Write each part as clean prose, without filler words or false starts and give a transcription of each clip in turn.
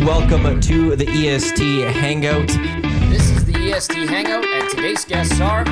Welcome to the EST Hangout. This is the EST Hangout, and today's guests are...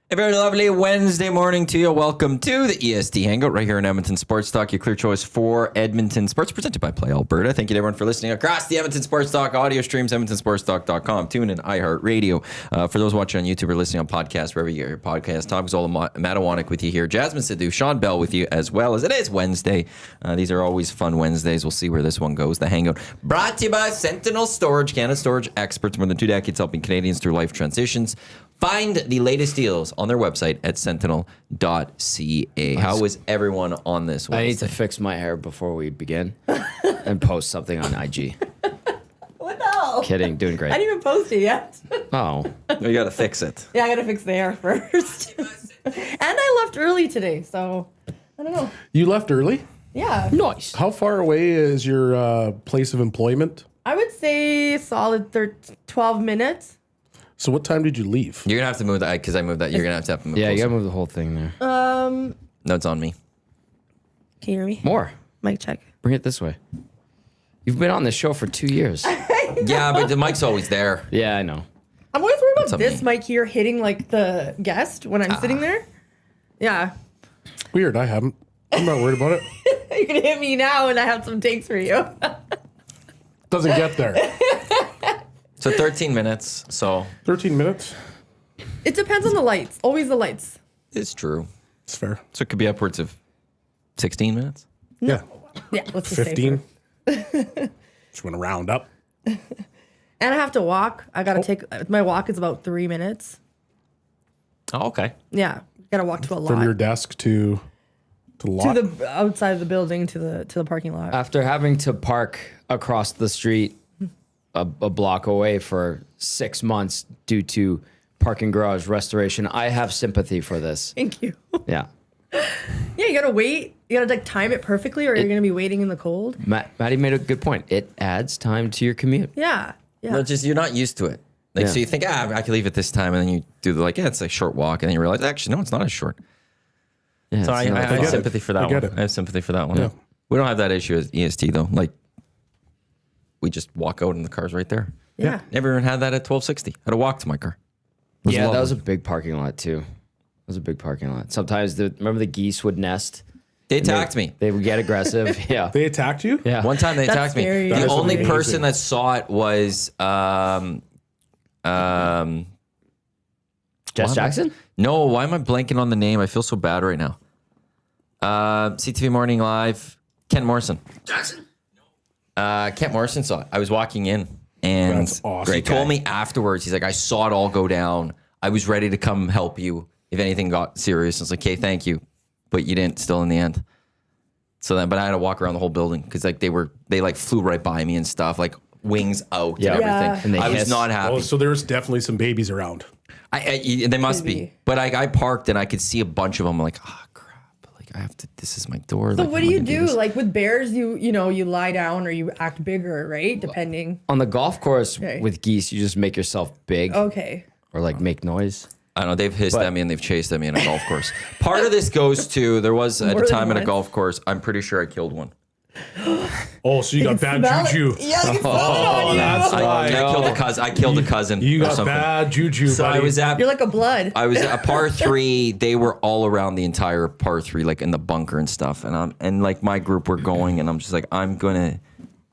A very lovely Wednesday morning to you. Welcome to the EST Hangout right here in Edmonton Sports Talk, your clear choice for Edmonton Sports, presented by Play Alberta. Thank you to everyone for listening across the Edmonton Sports Talk audio streams, edmontonsportstalk.com, tune in, iHeartRadio. For those watching on YouTube or listening on podcast, wherever you get your podcast, Gazzola and Matt Iwanyk with you here. Jasmine Sidhu, Shawn Belle with you as well, as it is Wednesday. These are always fun Wednesdays. We'll see where this one goes. The Hangout brought to you by Sentinel Storage, Canada Storage experts, more than 2 decades helping Canadians through life transitions. Find the latest deals on their website at sentinel.ca. How is everyone on this Wednesday? I need to fix my hair before we begin and post something on IG. What the hell? Kidding, doing great. I didn't even post it yet. Oh. You got to fix it. Yeah, I gotta fix the hair first. And I left early today, so I don't know. You left early? Yeah. Nice. How far away is your place of employment? I would say solid 12 minutes. So what time did you leave? You're going to have to move that, because I moved that. You're going to have to move Yeah, you closer. gotta move the whole thing there. No, it's on me. Can you hear me? More. Mic check. Bring it this way. You've been on this show for 2 years. Yeah, but the mic's always there. Yeah, I know. I'm always worried What's about up, this me? mic here hitting like the guest when I'm sitting there. Yeah. Weird, I haven't. I'm not worried about it. You can hit me now and I have some takes for you. Doesn't get there. So 13 minutes, so 13 minutes? It depends on the lights. Always the lights. it's true. It's fair. So it could be upwards of 16 minutes. Yeah. Yeah, let's just say 15. Just want to round up. And I have to walk. I gotta take my walk is about 3 minutes. Oh, okay. Yeah, gotta walk to a lot. From your desk to the lot. to the outside of the building to the parking lot. After having to park across the street a block away for 6 months due to parking garage restoration, I have sympathy for this. Thank you. Yeah. Yeah, you gotta wait. You gotta like time it perfectly, or you're gonna be waiting in the cold. Maddie made a good point. It adds time to your commute. Yeah, yeah. No, just you're not used to it. Like, Yeah. so you think, I could leave at this time, and then you do it's a short walk, and then you realize, actually, no, it's not as short. Yeah, So I have get it. sympathy for that I one. get it. I have sympathy for that one. Yeah. We don't have that issue as EST, though. Like, we just walk out and the car's right there. Yeah. Everyone had that at 1260. I had to walk to my car. Yeah, that lovely. was a big parking lot too. It was a big parking lot. Sometimes remember the geese would nest. They attacked me. They would get aggressive. Yeah. They attacked you? Yeah. One time they That's attacked me. scary. The That is only amazing. person that saw it was Jess Jackson? no, why am I blanking on the name? I feel so bad right now. CTV Morning Live, Ken Morrison. Jackson? Kent Morrison saw it. I was walking in, and That's awesome. he told me afterwards, he's like, I saw it all go down. I was ready to come help you if anything got serious. I was like, okay, thank you. But you didn't still in the end. So then, but I had to walk around the whole building because like they like flew right by me and stuff, like wings out Yeah. and Yeah. everything. And they I was hiss. not happy. Oh, so there's definitely some babies around. They must be. Maybe. But I parked and I could see a bunch of them. I'm like, oh crap! Like I have to. This is my door. So like, what how do am I you gonna do? this? Like with bears, you know you lie down or you act bigger, right? Depending. On the golf course Okay. with geese, you just make yourself big Okay. or like make noise. I don't know. They've hissed at me and they've chased at me in a golf course. Part of this goes to there was at More a than time at a once. golf course. I'm pretty sure I killed one. Oh, so you got bad Smell it. juju. Yeah, I can smell it on you. That's why. I killed a cousin. I killed a cousin. You or got something. bad juju, So buddy. I was at You're like a blood. I was at a par 3. They were all around the entire par 3, like in the bunker and stuff. And like my group were going, and I'm just like, I'm gonna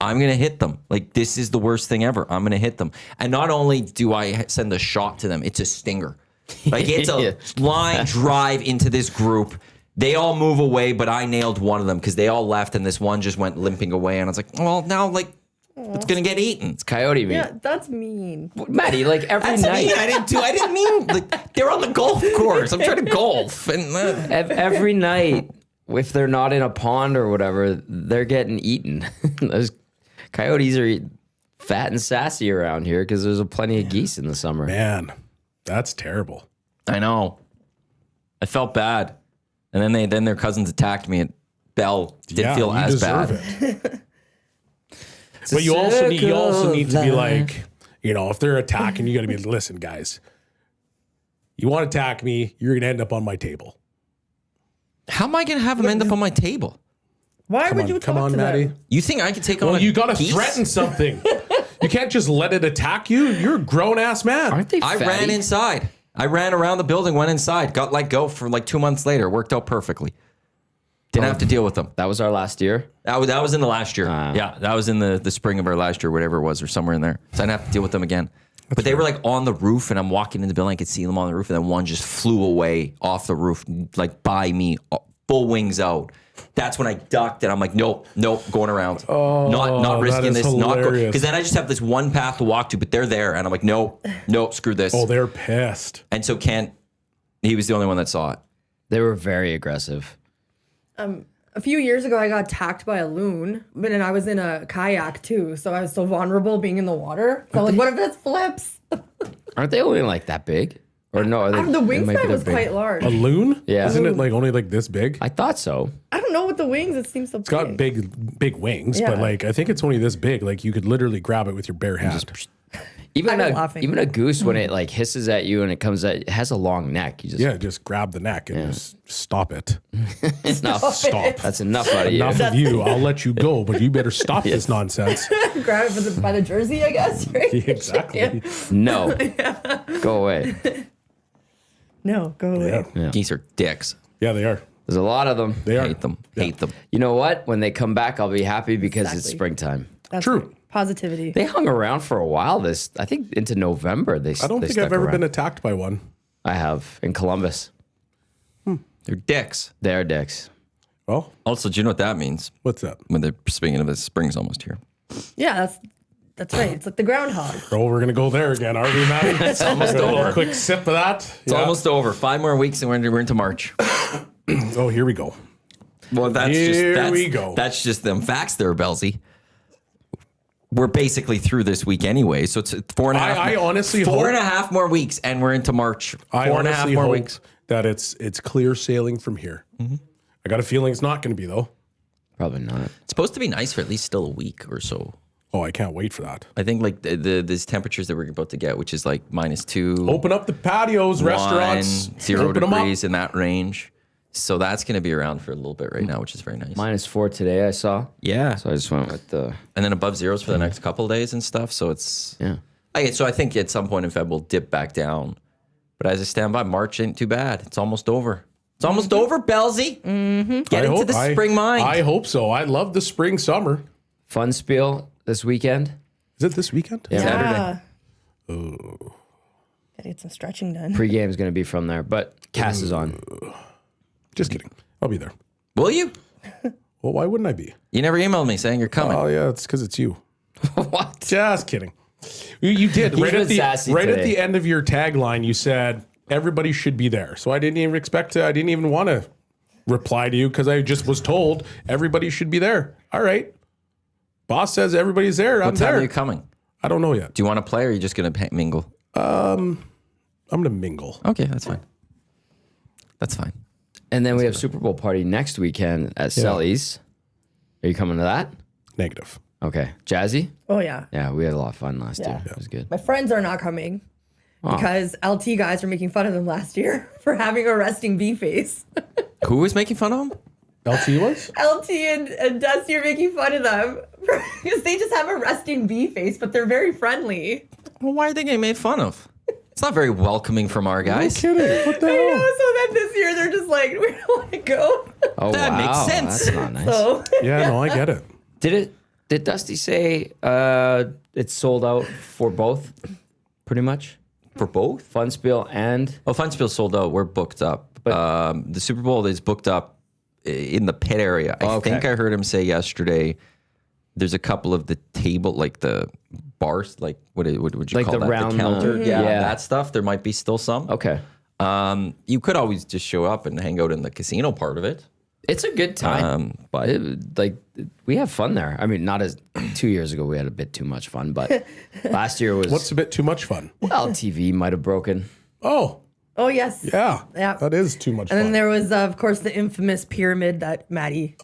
hit them. Like this is the worst thing ever. I'm gonna hit them. And not only do I send a shot to them, it's a stinger. Like it's a Yeah. line drive into this group. They all move away, but I nailed one of them because they all left, and this one just went limping away. And I was like, well, now like it's gonna get eaten. Coyote meat. Yeah, that's mean. Maddie, like every That's night. mean. I didn't mean like they're on the golf course. I'm trying to golf, and Every night, if they're not in a pond or whatever, they're getting eaten. Those coyotes are fat and sassy around here because there's plenty of geese in the summer. Man, that's terrible. I know. I felt bad, and then their cousins attacked me. And Belle didn't feel you as deserve bad. it. But you also need to be like, You know, if they're attacking, you got to be, listen, guys, you want to attack me, you're going to end up on my table. How am I going to have them end up on my table? Why would you talk Come on, to Maddie. them? You think I could take on Well, a you got to geese? threaten something. You can't just let it attack you. You're a grown-ass man. Aren't they I fatty? ran inside. I ran around the building, went inside, got let go for like 2 months later. Worked out perfectly. Didn't have to deal with them. That was our last year. That was in the last year. Yeah, that was in the spring of our last year, whatever it was, or somewhere in there. So I didn't have to deal with them again. But they were like on the roof, and I'm walking in the building. I could see them on the roof, and then one just flew away off the roof, like by me, full wings out. That's when I ducked, and I'm like, nope, going around. Not that risking is this. Not hilarious. because then I just have this one path to walk to, but they're there, and I'm like, nope, screw this. Oh, they're pissed. And so Kent, he was the only one that saw it. They were very aggressive. A few years ago, I got attacked by a loon, but then I was in a kayak too, so I was so vulnerable being in the water. So like, what if this flips? Aren't they only like that big? Or no? Are they, The they might be wingspan was big. quite large. A loon? Yeah. Isn't it like only like this big? I thought so. I don't know with the wings, it seems so big. It's got big wings, Yeah. but like I think it's only this big. Like you could literally grab it with your bare hand. Even I'm laughing. even a goose when it like hisses at you and it comes at, it has a long neck. You just Yeah, just grab the neck and just stop it. enough. Stop. That's enough out of you. Enough of you. I'll let you go, but you better stop this nonsense. Grab it by the jersey, I guess, right? Exactly. No, go away. No, go away. Yeah. Geese are dicks. Yeah, they are. There's a lot of them. They are. Hate them. Yeah. Hate them. You know what? When they come back, I'll be happy because it's Exactly. springtime. That's True. right. Positivity. They hung around for a while. I think into November. I don't think I've ever been attacked by one. I have in Columbus. They're dicks. They are dicks. Well, Also, do you know what that means? what's that? When they're speaking of it, spring's almost here. Yeah, that's right. It's like the groundhog. Oh, we're gonna go there again, are we, Maddie? It's almost over. Quick sip of that. It's almost over. 5 more weeks and we're into March. Oh, here we go. Well, Here we go. That's just them facts there, Belsey. We're basically through this week anyway, so it's 4.5. I honestly four hope- and a half more weeks, and we're into March. I 4.5 honestly more hope weeks. that it's clear sailing from here. I got a feeling it's not going to be though. Probably not. It's supposed to be nice for at least still a week or so. Oh, I can't wait for that. I think like these temperatures that we're about to get, which is like -2, Open up the patios, restaurants, 0 open 'em up. degrees in that range. So that's going to be around for a little bit right now, which is very nice. -4 today. I saw. Yeah. So I just went with the And then above zeros for the next couple of days and stuff. So it's yeah. So I think at some point in Feb we'll dip back down. But as I stand by, March ain't too bad. It's almost over. It's almost over, Belsey. Get into the spring mind. I hope so. I love the spring summer. Fun spiel this weekend. Is it this weekend? Yeah. Saturday. Gotta get some stretching done. Pre-game is going to be from there, but Cass is on. Just kidding. I'll be there. Will you? Well, why wouldn't I be? You never emailed me saying you're coming. Oh yeah, it's because it's you. What? Just kidding. You did He's right been at the sassy right at today. the end of your tagline. You said everybody should be there. So I didn't even expect to. I didn't even want to reply to you because I just was told everybody should be there. All right. Boss says everybody's there. I'm What time there. are you coming? I don't know yet. Do you want to play or are you just going to mingle? I'm gonna mingle. Okay, that's fine. That's fine. And then we have Super Bowl party next weekend at Selly's. Are you coming to that? Negative. Okay. Jazzy? Oh yeah. Yeah, we had a lot of fun last Yeah. year. It was good. My friends are not coming because LT guys were making fun of them last year for having a resting bee face. Who was making fun of him? LT was. LT and Dusty are making fun of them because they just have a resting bee face, but they're very friendly. Well, why are they getting made fun of? It's not very welcoming from our guys. Kidding. What the I know, hell? so then this year they're just like, we don't want to go. Oh, That makes wow. sense. That's not nice. So Yeah, no, I get it. Did Dusty say it's sold out for both, pretty much? For both? Fun Spiel and Oh, Funspill's sold out. We're booked up. The Super Bowl is booked up in the pit area. I Okay. think I heard him say yesterday there's a couple of the table, like the bars, like what would you Like call the that? round, the counter. Yeah, yeah. that stuff. There might be still some. okay. You could always just show up and hang out in the casino part of it. It's a good time. But We have fun there. I mean, not as 2 years ago we had a bit too much fun, but last year was What's a bit too much fun? well, TV might have broken. Oh, oh yes. yeah. Yeah. That is too much And fun. then there was, of course, the infamous pyramid that Maddie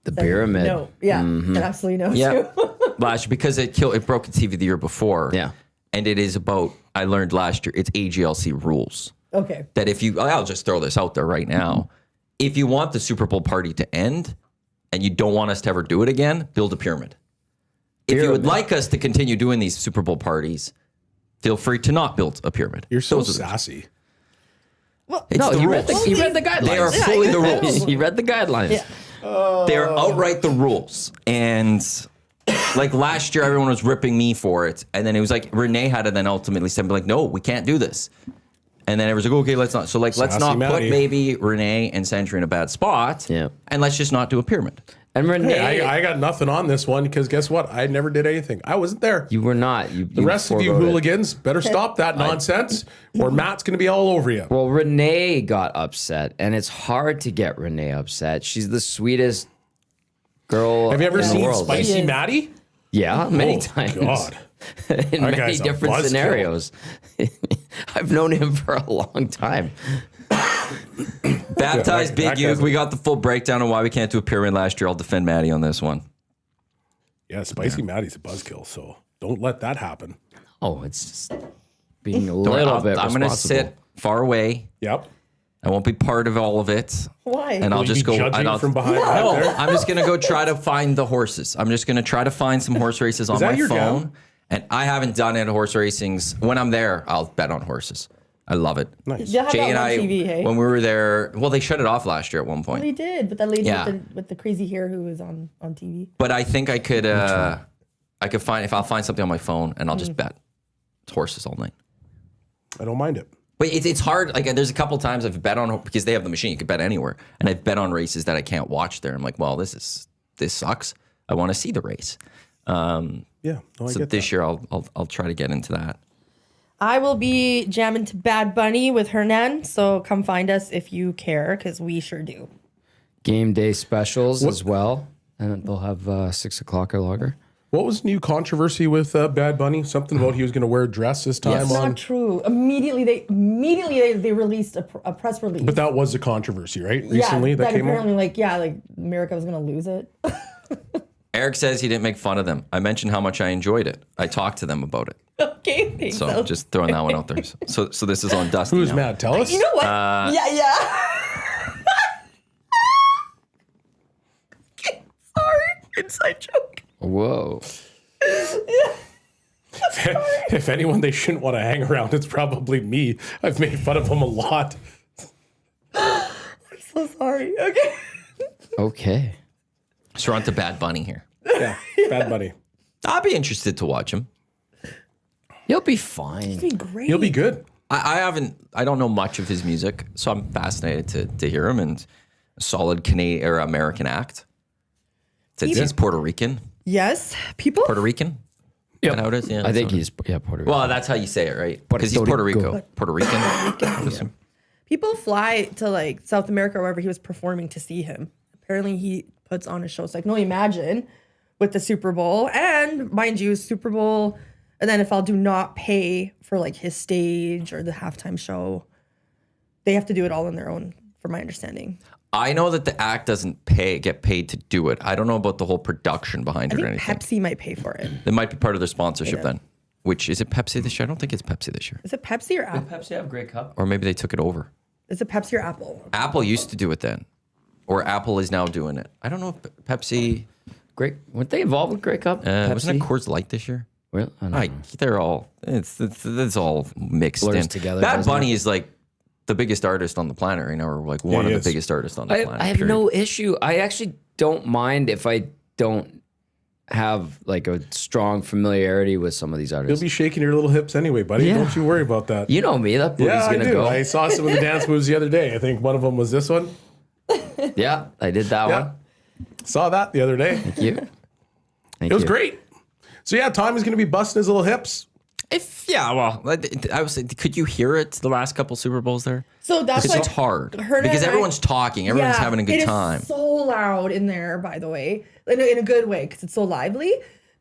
The said pyramid. No, yeah, that absolutely no. yeah, to. last year because it broke the TV the year before. Yeah. and it is about, I learned last year, it's AGLC rules. Okay. That if you, I'll just throw this out there right now. If you want the Super Bowl party to end and you don't want us to ever do it again, build a pyramid. If you would like us to continue doing these Super Bowl parties, feel free to not build a pyramid. You're so Those are the- sassy. It's No, the he rules. read the guidelines. They are fully the rules. He read the guidelines. Yeah. They're outright the rules. And like last year, everyone was ripping me for it. And then it was like Renee had to then ultimately say, like, no, we can't do this. And then everyone's like, okay, let's not. So like, let's Sassy not put Matty. maybe Renee and Sentry in a bad spot. Yeah. And let's just not do a pyramid. And Renee, I got nothing on this one because guess what? I never did anything. I wasn't there. you were not. The rest of you hooligans better stop that nonsense or Matt's going to be all over you. Well, Renee got upset, and it's hard to get Renee upset. She's the sweetest girl Have you ever in the seen world. Spicy Yes. Maddie? Yeah, many Oh, times. God. In That many guy's a different buzzkill. scenarios. I've known him for a long time. Baptized that Big guy's Uke. a- We got the full breakdown on why we can't do a pyramid last year. I'll defend Maddie on this one. Yeah, Spicy Maddie's a buzzkill, so don't let that happen. Oh, it's just being a Don't worry, little bit I'm going to responsible. sit far away. Yep. I won't be part of all of it. Why? And I'll Will you just be go. judging and I'll, from behind back No, there? I'm just gonna go try to find the horses. I'm just gonna try to find some horse races on that my your phone. jam? And I haven't done any horse racings. When I'm there, I'll bet on horses. I love it. Nice. They'll have Jay that and on I, TV, hey? when we were there, well, they shut it off last year at one point. They did, but that lady Yeah. with the crazy hair who was on TV. But I think I could find, if I'll find something on my phone and I'll just bet horses all night. I don't mind it. But it's hard. Like there's a couple times I've bet on, because they have the machine, you could bet anywhere. And I've bet on races that I can't watch there. I'm like, well, this sucks. I want to see the race. Yeah, no, I So get this that. year I'll try to get into that. I will be jamming to Bad Bunny with Hernan, so come find us if you care, because we sure do. Game day specials as well. And they'll have 6 o'clock or longer. What was the new controversy with Bad Bunny? Something about he was going to wear a dress this time Yes. Not on. true. Immediately they released a press release. But that was a controversy, right? Recently yeah, that came out. apparently like America was gonna lose it. Eric says he didn't make fun of them. I mentioned how much I enjoyed it. I talked to them about it. Okay, thanks. So just throwing that one out there. So this is on Dusty. Who's now. mad? Tell us. you know what? yeah. Sorry, inside joke. Whoa. If anyone they shouldn't want to hang around, it's probably me. I've made fun of him a lot. So sorry. Okay. Okay. So we're on to Bad Bunny here. Yeah, Bad Bunny. I'll be interested to watch him. You'll be fine. Be great. He'll be good. I don't know much of his music, so I'm fascinated to hear him, and a solid Canadian or American act. Since he's Puerto Rican. Yes, people. Puerto Rican? Is that how it is? Yeah, I think that's he's Puerto Rico. well, that's how you say it, right? Because he's Puerto Rico. Puerto Rican. People fly to like South America or wherever he was performing to see him. Apparently, he puts on a show. So I can only imagine with the Super Bowl, and mind you, Super Bowl and the NFL do not pay for like his stage or the halftime show. They have to do it all on their own, from my understanding. I know that the act doesn't get paid to do it. I don't know about the whole production behind I it or think anything. Pepsi might pay for it. It might be part of their sponsorship then. Which is it Pepsi this year? I don't think it's Pepsi this year. Is it Pepsi or Apple? Pepsi have Grey Cup. Or maybe they took it over. Is it Pepsi or Apple? Apple used to do it then. Or Apple is now doing it. I don't know if Pepsi Great. Weren't they involved with Grey Cup? wasn't it Coors Light this year? Well, I don't Like know. they're all it's all mixed Blurs in together, Bad doesn't Bunny is like the biggest artist on the planet right now, or like one he of is. the biggest artists on the planet. I have period. no issue. I actually don't mind if I don't have like a strong familiarity with some of these You'll artists. be shaking your little hips anyway, buddy. Yeah. Don't you worry about that. You know me. That booty's yeah, I gonna do. go. I saw some of the dance moves the other day. I think one of them was this one. Yeah, I did that Yeah. one. Saw that the other day. Thank you. Thank It was you. great. So yeah, Tom is going to be busting his little hips. I was. Could you hear it the last couple Super Bowls there? So that's Because like it's hard Hernan because and I- everyone's talking, everyone's having a good it is time. so loud in there, by the way, in a good way, because it's so lively.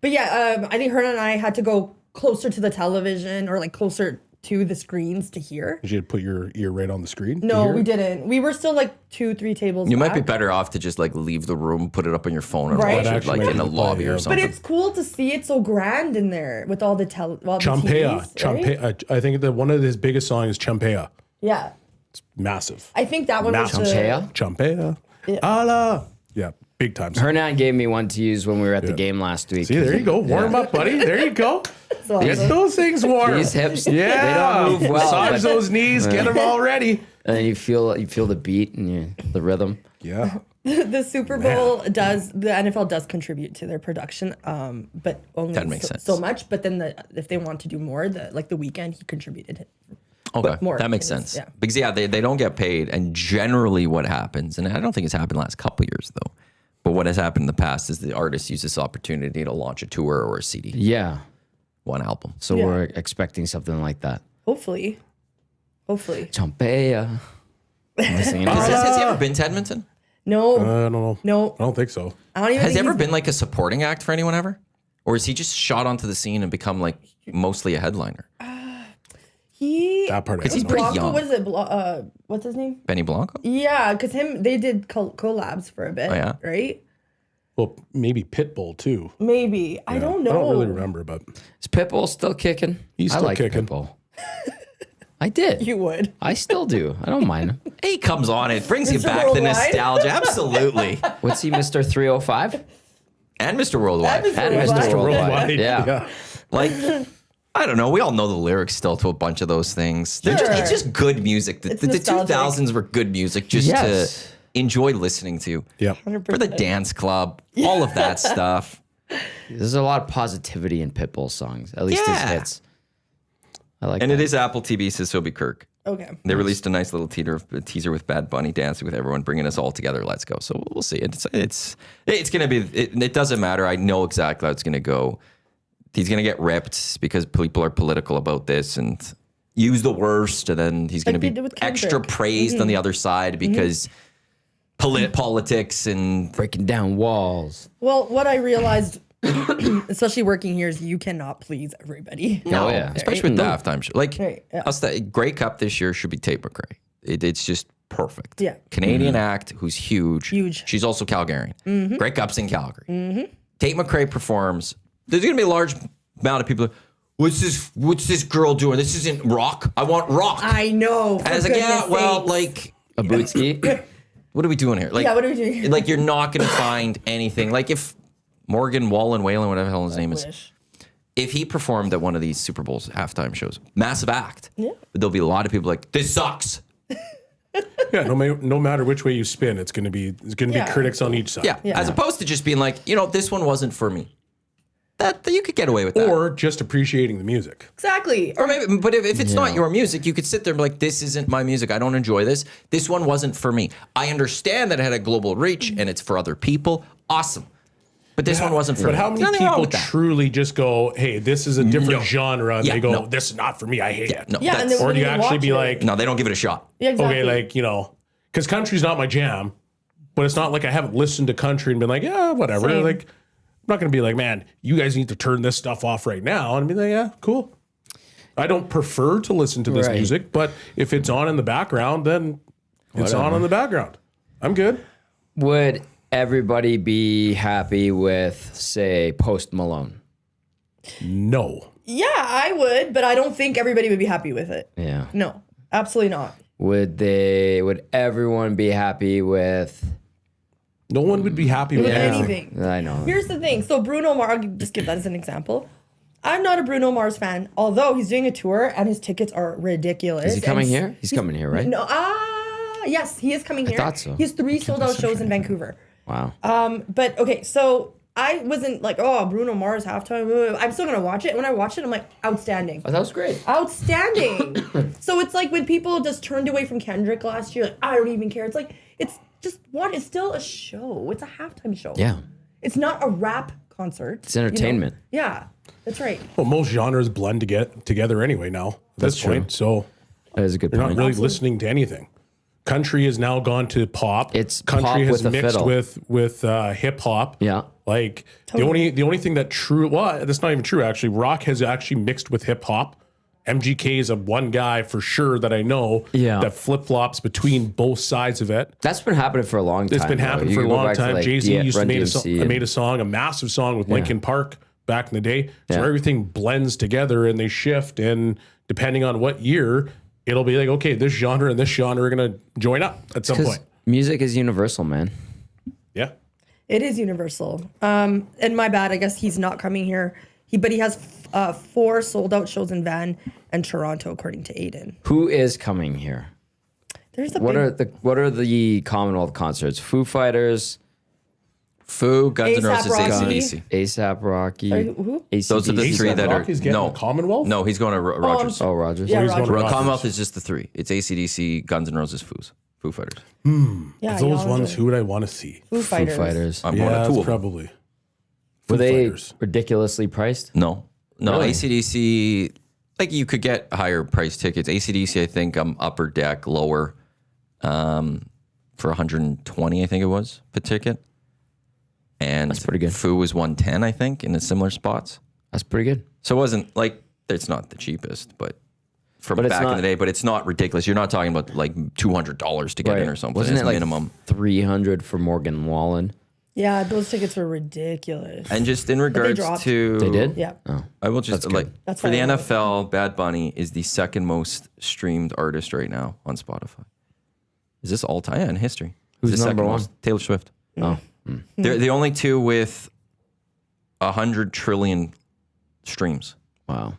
But yeah, I think Hernan and I had to go closer to the television or like closer to the screens to hear. You should put your ear right on the screen. to No, hear we it? didn't. We were still like 2-3 tables You might back. be better off to just like leave the room, put it up on your phone, and Right. watch That it actually like might in be a the lobby play, or yeah. something. But it's cool to see it so grand in there with all the TVs, Champea. right? I think that one of his biggest songs is Champea. Yeah. Massive. I think that one was Champea? Champea. Allah. Yeah, big time. Hernan gave me one to use when we were at the game last week. See, there you go. Warm up, buddy. There you go. So Get those things warm. These hips, Yeah. they don't move well. Massage but- those knees. Get them all ready. And then you feel the beat and the rhythm. Yeah. the Super Bowl the NFL does contribute to their production, but only That makes sense. so much. But then if they want to do more, the weekend he contributed. Okay, more that makes in his- sense. yeah. Because they don't get paid, and generally what happens, and I don't think it's happened the last couple of years though, but what has happened in the past is the artist uses this opportunity to launch a tour or a CD, Yeah. one album. So Yeah. we're expecting something like that. Hopefully. Champea. Has he ever been to Edmonton? No, I don't know. no. I don't think so. I don't even. Has think he ever he's- been like a supporting act for anyone ever? Or is he just shot onto the scene and become like mostly a headliner? He. That part I Because he's don't know. pretty Blanco, young. what is it? What's his name? Benny Blanco? Yeah, because they did collabs for a bit. Oh, yeah? Right? Well, maybe Pitbull too. Maybe. I don't know. I don't really remember, but Is Pitbull still kicking? He's I still like kicking. Pitbull. I did. You would. I still do. I don't mind him. He comes on, it brings you Mr. back the Worldwide? nostalgia. Absolutely. What's he, Mr. 305? And Mr. Worldwide. And Mr. And Mr. Worldwide. Worldwide. Yeah. Like, I don't know. We all know the lyrics still to a bunch of those things. They're Sure. it's just good music. The nostalgic. 2000s were good music just Yes. to enjoy listening to. yeah. For the dance club, all of that stuff. There's a lot of positivity in Pitbull songs, at least his Yeah. hits. I like And that. it is Apple TV, says Sobe Kirk. Okay. They released a nice little teaser with Bad Bunny dancing with everyone, bringing us all together. Let's go. So we'll see. It's gonna be. It doesn't matter. I know exactly how it's gonna go. He's gonna get ripped because people are political about this and use the worst, and then he's gonna Like they be did with extra Kendrick. praised on the other side because politics and breaking down walls. Well, what I realized, especially working here, is you cannot please everybody. no, Oh, yeah. especially with the halftime show. Like Right, yeah. us, the Grey Cup this year should be Tate McRae. It's just perfect. Yeah. Canadian act who's huge. Huge. She's also Calgarian. Grey Cup's in Calgary. Tate McRae performs. There's going to be a large amount of people. What's this girl doing? This isn't rock. I want rock. I know. and I was like, yeah, well, like, A bootski. what are we doing here? Like, Yeah, what are we doing here? Like, you're not going to find anything. Like, if Morgan Wallen, whatever the hell his name is, Wish. if he performed at one of these Super Bowls halftime shows, massive act, Yeah. there'll be a lot of people like, this sucks. Yeah, no matter which way you spin, it's going to be Yeah. critics on each side. Yeah. As opposed to just being like, this one wasn't for me. That you could get away with that. Or just appreciating the music. Exactly. Or maybe, but if it's not your music, you could sit there and be like, this isn't my music. I don't enjoy this. This one wasn't for me. I understand that it had a global reach and it's for other people. Awesome. But this one wasn't for me. But how many Nothing wrong people with that. truly just go, hey, this is a different No. genre, and Yeah, they go, no. this is not for me, I hate it. No, Yeah, and that's, then Or do you even actually watch be it. like, no, they don't give it a shot. Yeah, exactly. okay, like, because country's not my jam, but it's not like I haven't listened to country and been like, yeah, whatever. Same. Like, I'm not going to be like, man, you guys need to turn this stuff off right now. And be like, yeah, cool. I don't prefer to listen to this Right. music, but if it's on in the background, then it's on in the background. I'm good. Would everybody be happy with, say, Post Malone? No. Yeah, I would, but I don't think everybody would be happy with it. Yeah. No, absolutely not. Would everyone be happy with No one would be happy with With anything. anything. I know. Here's the thing. So Bruno Mars, I'll just give that as an example. I'm not a Bruno Mars fan, although he's doing a tour and his tickets are ridiculous. Is he coming And here? He's coming here, right? No, yes, he is coming here. thought so. He has 3 sold out shows in Vancouver. Wow. But okay, so I wasn't like, oh, Bruno Mars halftime. I'm still gonna watch it. When I watch it, I'm like, outstanding. Oh, that was great. Outstanding. So it's like when people just turned away from Kendrick last year, like, I don't even care. It's like, it's just what? It's still a show. It's a halftime show. Yeah. It's not a rap concert. It's entertainment. Yeah, that's right. Well, most genres blend to get together anday now at That's this point. So That is a good you're point. not really listening to anything. Country has now gone to pop. It's country pop has with a mixed fiddle. with hip hop. Yeah. Like the only thing that that's not even true actually. Rock has actually mixed with hip hop MGK is a one guy for sure that I know that flip flops between both sides of it. That's been happening for a long time. It's been happening for a long time. Jay-Z used to made a song, a massive song with Linkin Park back in the day. So everything blends together and they shift. And depending on what year, it'll be like, okay, this genre and this genre are going to join up at some point. Music is universal, man. Yeah. It is universal. And my bad, I guess he's not coming here. But he has 4 sold out shows in Van and Toronto, according to Aiden. Who is coming here? There's what are the Commonwealth concerts? Foo Fighters, Guns N' Roses, Rocky. AC/DC. ASAP Rocky. Sorry, who? Those are the AC/DC. 3 that are Rocky's getting the Commonwealth? No, he's going to Rogers. Oh, Rogers. Yeah, He's going to Rogers. Rogers. Commonwealth is just the 3. It's AC/DC, Guns N' Roses, Foo Fighters. Yeah, Those y'all ones, enjoy. who would I want to see? Foo Fighters. Foo Fighters. I'm going to 2 of them. probably. Were they Fighters. ridiculously priced? No, Really? AC/DC, like you could get higher price tickets. AC/DC, I think upper deck, lower, for 120, I think it was, per ticket. And That's pretty good. Foo was 110, I think, in the similar spots. That's pretty good. So it wasn't like, it's not the cheapest, but from But it's back in not- the day, but it's not ridiculous. You're not talking about like $200 to get in or something. Wasn't It's it like minimum. $300 for Morgan Wallen? Yeah, those tickets were ridiculous. And just in regards dropped. to... They did? Yeah. Oh. I will just like That's for the why I love NFL, Bad Bunny is the second most streamed artist right now on Spotify. Is this all time in history? Who's the number second one? most? Taylor Swift. Oh. They're the only 2 with 100 trillion streams. Wow.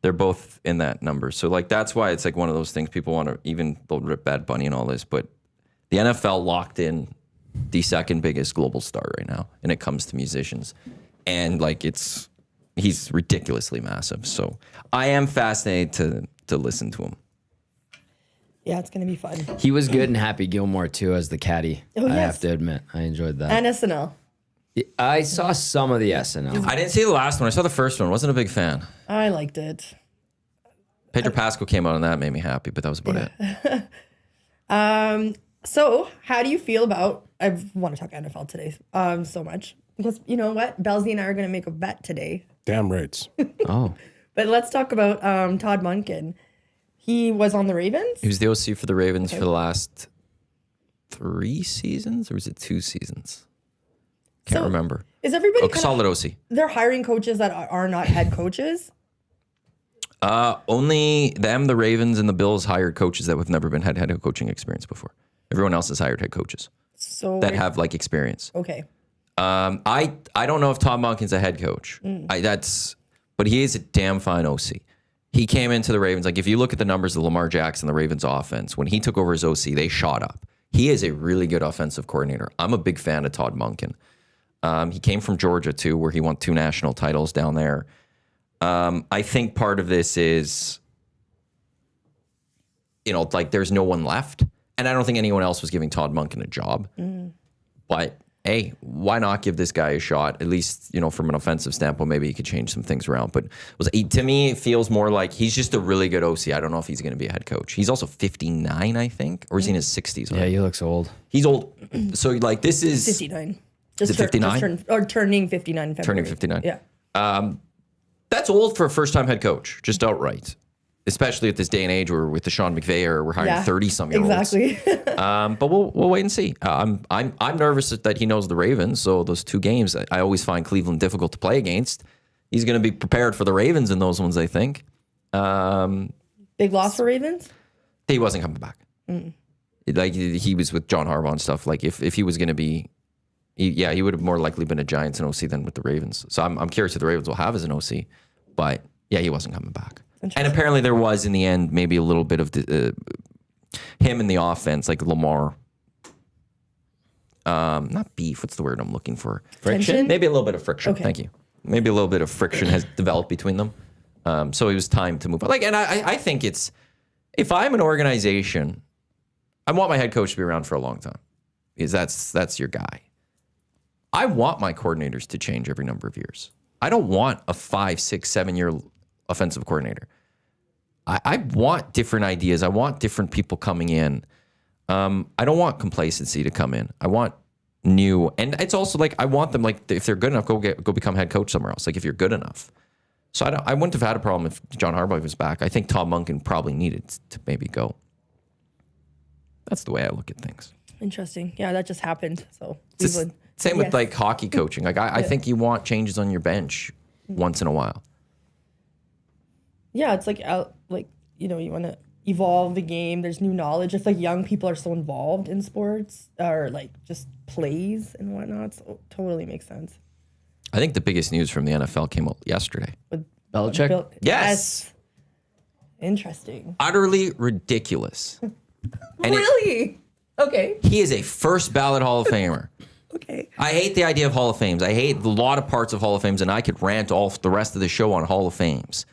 They're both in that number. So like that's why it's like one of those things people want to even they'll rip Bad Bunny and all this, but the NFL locked in the second biggest global star right now, and it comes to musicians, and like he's ridiculously massive. So I am fascinated to listen to him. Yeah, it's going to be fun. He was good in Happy Gilmore too as the caddy. Oh, I yes. have to admit, I enjoyed that. And SNL. I saw some of the SNL. I didn't see the last one. I saw the first one. Wasn't a big fan. I liked it. Pedro Pascal came out and that made me happy, but that was about it. So, how do you feel about? I want to talk NFL today so much because you know what, Belsy and I are going to make a bet today. Damn rights. Oh, But let's talk about Todd Monken. He was on the Ravens. He was the OC for the Ravens for the last 3 seasons, or was it 2 seasons? Can't So, remember. Is everybody Oh, solid OC. They're hiring coaches that are not head coaches? Only them, the Ravens, and the Bills hired coaches that have never been had head coaching experience before. Everyone else has hired head coaches So that have like experience. okay. I don't know if Tom Monken's a head coach. But he is a damn fine OC. He came into the Ravens. Like if you look at the numbers of Lamar Jackson, the Ravens offense, when he took over as OC, they shot up. He is a really good offensive coordinator. I'm a big fan of Todd Monken. He came from Georgia too, where he won 2 national titles down there. I think part of this is, like there's no one left. And I don't think anyone else was giving Todd Monken a job. But hey, why not give this guy a shot? At least, from an offensive standpoint, maybe he could change some things around. But to me, it feels more like he's just a really good OC. I don't know if he's going to be a head coach. He's also 59, I think, or is he in his 60s? yeah, he looks old. He's old. So like this is 59. Is it 59? Turning 59 in February. Turning 59. Yeah. That's old for a first-time head coach, just outright. Especially at this day and age where with the Sean McVay or we're hiring 30-some-year-olds. Exactly. But we'll wait and see. I'm nervous that he knows the Ravens. So those 2 games, I always find Cleveland difficult to play against. He's going to be prepared for the Ravens in those ones, I think. Big loss for Ravens? He wasn't coming back. Like he was with John Harbaugh and stuff. Like if he was going to be, he would have more likely been a Giants and OC than with the Ravens. So I'm curious if the Ravens will have as an OC. But yeah, he wasn't coming back. And apparently there was, in the end, maybe a little bit of him in the offense, like Lamar. Not beef. What's the word I'm looking for? Friction? Maybe a little bit of friction. Okay. Thank you. Maybe a little bit of friction has developed between them. So it was time to move on. And I think it's, if I'm an organization, I want my head coach to be around for a long time because that's your guy. I want my coordinators to change every number of years. I don't want a 5, 6, 7-year offensive coordinator. I want different ideas. I want different people coming in. I don't want complacency to come in. I want new, and it's also like I want them, like if they're good enough, go become head coach somewhere else. Like if you're good enough, So I wouldn't have had a problem if John Harbaugh was back. I think Tom Monken probably needed to maybe go. That's the way I look at things. Interesting. Yeah, that just happened. So Same with like hockey coaching. Like I think you want changes on your bench once in a while. Yeah, it's like you want to evolve the game. There's new knowledge. If like young people are so involved in sports or like just plays and whatnot, so it totally makes sense. I think the biggest news from the NFL came out yesterday. With Belichick? Yes. Interesting. Utterly ridiculous. And Really? Okay. he is a first ballot Hall of Famer. Okay. I hate the idea of Hall of Fames. I hate a lot of parts of Hall of Fames, and I could rant all the rest of the show on Hall of Fames.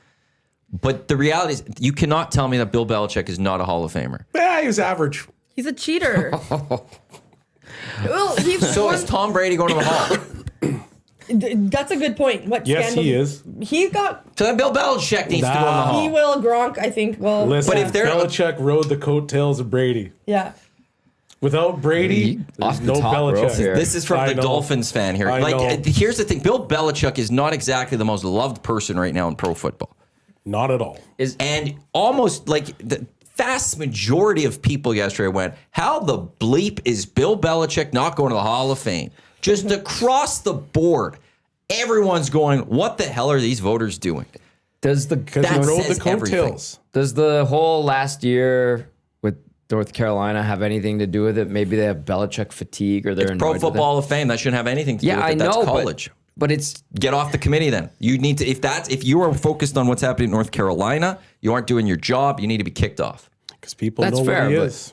But the reality is, you cannot tell me that Bill Belichick is not a Hall of Famer. Yeah, he was average. He's a cheater. Well, So is Tom Brady going to the Hall? That's a good point. What Yes, scandal? he is. He's got. So then Bill Belichick needs to go in the Hall. He will. Gronk, I think. Well, Listen, But if they're- Belichick rode the coattails of Brady. yeah. Without Brady, Off there's the no top rope Belichick. here. This is from I the know. Dolphins fan here. I know. Here's the thing. Bill Belichick is not exactly the most loved person right now in pro football. Not at all. And almost like the vast majority of people yesterday went, how the bleep is Bill Belichick not going to the Hall of Fame? Just across the board, everyone's going, what the hell are these voters doing? Does the Because That he rode the says everything. coattails. does the whole last year with North Carolina have anything to do with it? Maybe they have Belichick fatigue or they're Pro annoyed with Football it? Hall of Fame, that shouldn't have anything to do Yeah, with it. I That's know, college. but it's Get off the committee then. You need to, if you are focused on what's happening in North Carolina, you aren't doing your job, you need to be kicked off. Because people That's know fair, what he but- is.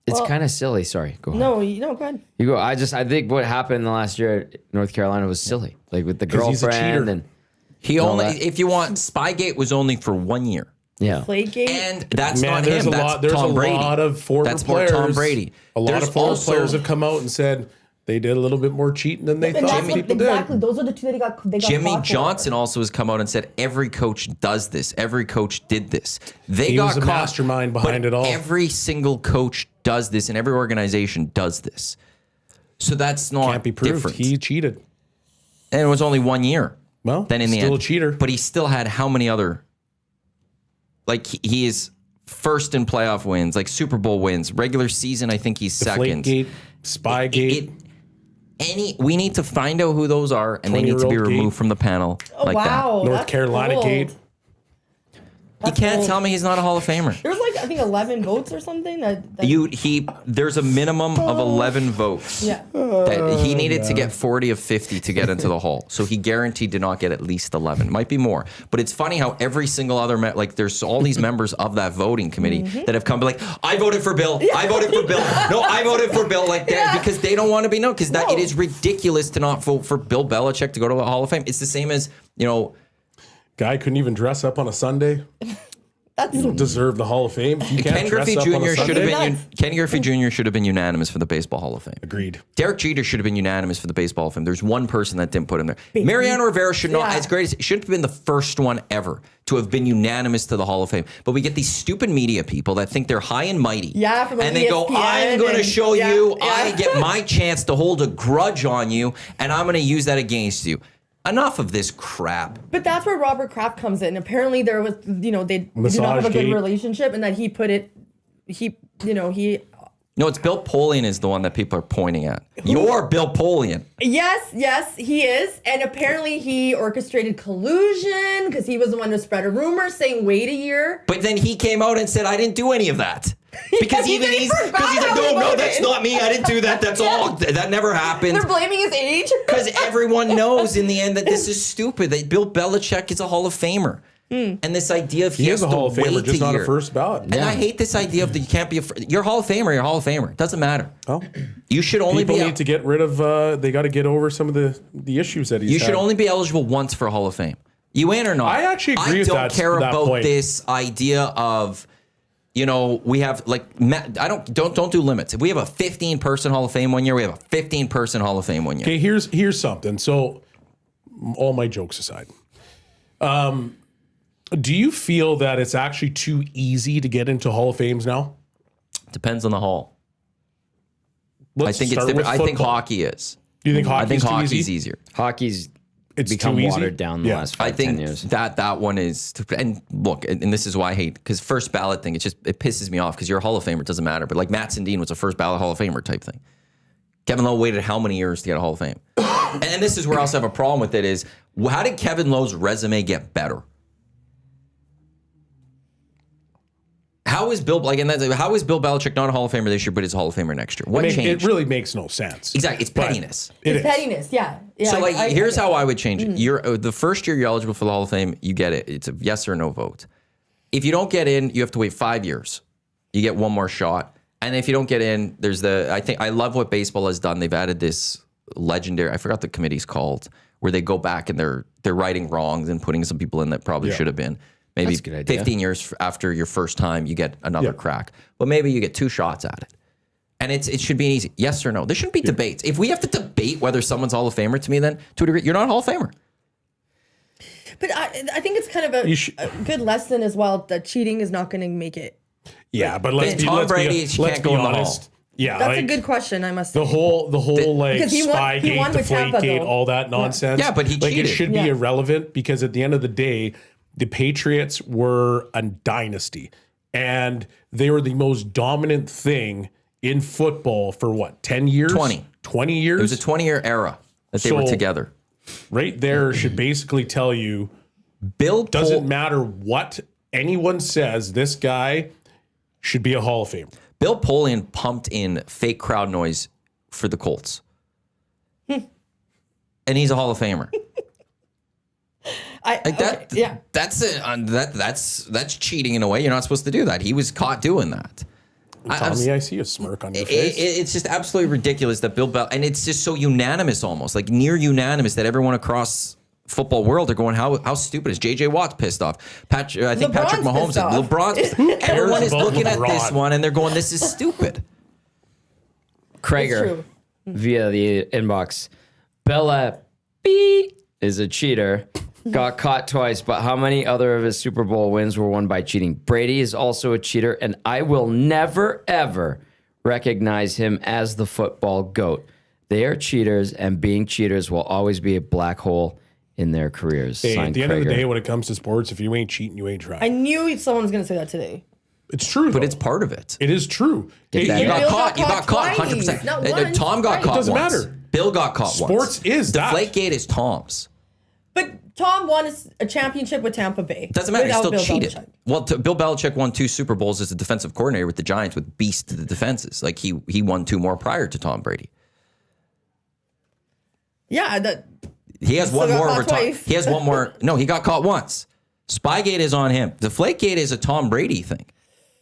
it's Well- kind of silly. Sorry, go ahead. No, go ahead. You go. I think what happened in the last year at North Carolina was silly. Like with the 'Cause he's a girlfriend cheater. and He only, that- if you want, Spygate was only for 1 year. yeah. Playgate. And that's Man, not there's him. a That's lot. There's Tom a Brady. lot of former That's players. more Tom Brady. A lot There's of former also- players have come out and said they did a little bit more cheating than they And thought that's what, people exactly. did. Those are the two that they got Jimmy caught for. Johnson also has come out and said every coach does this. Every coach did this. They He got was the caught, mastermind behind but it all. Every single coach does this, and every organization does this. So that's not Can't be proved. different. He cheated. And it was only 1 year. Well, Then in the still end, a cheater. But he still had how many other? Like he is first in playoff wins, like Super Bowl wins, regular season. I think he's second. Deflategate, Spygate. We need to find out who those are, and they need to be 20-year-old removed gate. from the panel. Oh, like wow. North that's Carolina bold. Gate. that. You can't tell me he's not a Hall of Famer. There's like, I think 11 votes or something. There's a minimum of 11 votes. Yeah. That he needed to get 40 of 50 to get into the Hall. So he guaranteed to not get at least 11. Might be more. But it's funny how every single other, there's all these members of that voting committee that have come be like, I voted for Bill. I voted for Bill. No, I voted for Bill. Like that, because they don't want to be known. Because it is ridiculous to not vote for Bill Belichick to go to the Hall of Fame. It's the same as, Guy couldn't even dress up on a Sunday. That's You don't deserve the Hall of Fame. If you can't Ken dress Griffey up on a Jr. should Sunday. have been Nuts. Ken Griffey Jr. should have been unanimous for the Baseball Hall of Fame. Agreed. Derek Jeter should have been unanimous for the Baseball Hall of Fame. There's one person that didn't put him there. Mariano Rivera should not, Yeah. as great as, should have been the first one ever to have been unanimous to the Hall of Fame. But we get these stupid media people that think they're high and mighty. Yeah, from and they go, ESPN I'm going to and- show yeah, you, yeah. I get my chance to hold a grudge on you, and I'm going to use that against you. Enough of this crap. But that's where Robert Kraft comes in. Apparently, there was, they do not have a Massage good gate. relationship, and that he put it, No, it's Bill Polian is the one that people are pointing at. You're Bill Polian. Yes, he is. And apparently, he orchestrated collusion because he was the one who spread a rumor saying, wait a year. But then he came out and said, I didn't do any of that. Because He even said he he's forgot like, how he no, that's voted." not me. I didn't do that. That's all. That never happened. They're blaming his age. Because everyone knows in the end that this is stupid. That Bill Belichick is a Hall of Famer. And this idea of He is has a Hall to of Famer, wait just not year. a first ballot. And I hate this idea of that you can't be you're a Hall of Famer. You're a Hall of Famer. It doesn't matter. Well, You should only people be. need to get rid of. They got to get over some of the issues that he's. You should had. only be eligible once for a Hall of Fame. You in or not? I actually agree with don't that- care that about point. this idea of, we have I don't do limits. If we have a 15-person Hall of Fame 1 year, we have a 15-person Hall of Fame 1 year. Okay, here's something. So, all my jokes aside, do you feel that it's actually too easy to get into Hall of Fames now? Depends on the hall. I Let's think it's start different. with I think football. hockey is. Do you think I think hockey's too hockey's easy? easier. Hockey's it's become too easy. watered down the last 5, I 10 think years. that one is, and look, and this is why I hate, because first ballot thing, it pisses me off because you're a Hall of Famer, it doesn't matter. But like Matt Sundin was a first ballot Hall of Famer type thing. Kevin Lowe waited how many years to get a Hall of Fame? And this is where I also have a problem with it is, how did Kevin Lowe's resume get better? How is Bill Belichick not a Hall of Famer this year, but is a Hall of Famer next year? What changed? It really makes no sense. Exactly, it's pettiness. It's pettiness, yeah. So here's how I would change it. You're the first year you're eligible for the Hall of Fame, you get it. It's a yes or no vote. If you don't get in, you have to wait 5 years. You get one more shot. And if you don't get in, I love what baseball has done. They've added this legendary, I forgot the committee's called, where they go back and they're righting wrongs and putting some people in that probably should have been. Maybe That's a good idea. 15 years after your first time, you get another crack. But maybe you get 2 shots at it. And it should be an easy yes or no. There shouldn't be debates. If we have to debate whether someone's Hall of Famer, to me, then to a degree, you're not a Hall of Famer. But I think it's kind of a good lesson as well that cheating is not going to make it. Yeah, but let's be honest. Yeah, That's a good question, I must say. The whole like Because he won Spygate, with Tampa, Deflategate, though. all that nonsense. Yeah, but he like cheated. it should be irrelevant because at the end of the day, the Patriots were a dynasty and they were the most dominant thing in football for what, 10 years? 20 years? It was a 20-year era that they were together. Right there should basically tell you doesn't matter what anyone says, this guy should be a Hall of Famer. Bill Polian pumped in fake crowd noise for the Colts. And he's a Hall of Famer. That's cheating in a way. You're not supposed to do that. He was caught doing that. Tommy, I see a smirk on your face. It's just absolutely ridiculous that Bill Bell, and it's just so unanimous almost, like near unanimous that everyone across football world are going, how stupid is JJ Watt's pissed off? I think Patrick Mahomes, LeBron's, everyone is looking at this one and they're going, this is stupid. Krager via the inbox. Bella B is a cheater. Got caught twice, but how many other of his Super Bowl wins were won by cheating? Brady is also a cheater, and I will never, ever recognize him as the football GOAT. They are cheaters, and being cheaters will always be a black hole in their careers. Hey, Signed, at the end of the Krager. day, when it comes to sports, if you ain't cheating, you ain't trying. I knew someone was going to say that today. It's true, But though. it's part of it. It is true. Get that You Bill got caught twice, 100%. not once, Tom got twice. caught It doesn't once. matter. Bill got caught once. Sports is that. Deflategate is Tom's. But Tom won a championship with Tampa Bay. Doesn't matter. He without still Bill cheated. Belichick. Well, Bill Belichick won 2 Super Bowls as a defensive coordinator with the Giants with beast defenses. Like he won 2 more prior to Tom Brady. Yeah, He has one got more caught over Tom. twice. He has one more. No, he got caught once. Spygate is on him. Deflategate is a Tom Brady thing.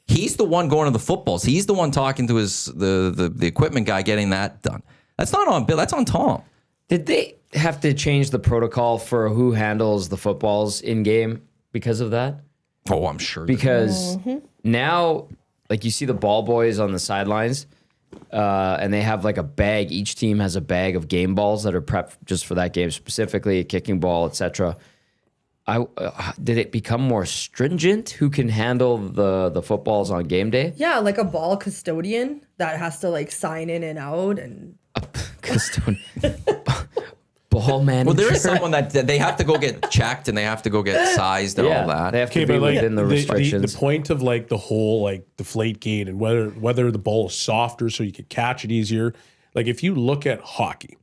He's the one going to the footballs. He's the one talking to the equipment guy getting that done. That's not on Bill. That's on Tom. Did they have to change the protocol for who handles the footballs in game because of that? Oh, I'm sure. Because now, like you see the ball boys on the sidelines, and they have like a bag. Each team has a bag of game balls that are prepped just for that game, specifically a kicking ball, etc. Did it become more stringent? Who can handle the footballs on game day? yeah, like a ball custodian that has to like sign in and out and. Ball manager. Well, there is someone that they have to go get checked and they have to go get sized and all that. They have to be within the restrictions. The point of like the whole like Deflategate and whether the ball is softer so you could catch it easier. Like if you look at hockey,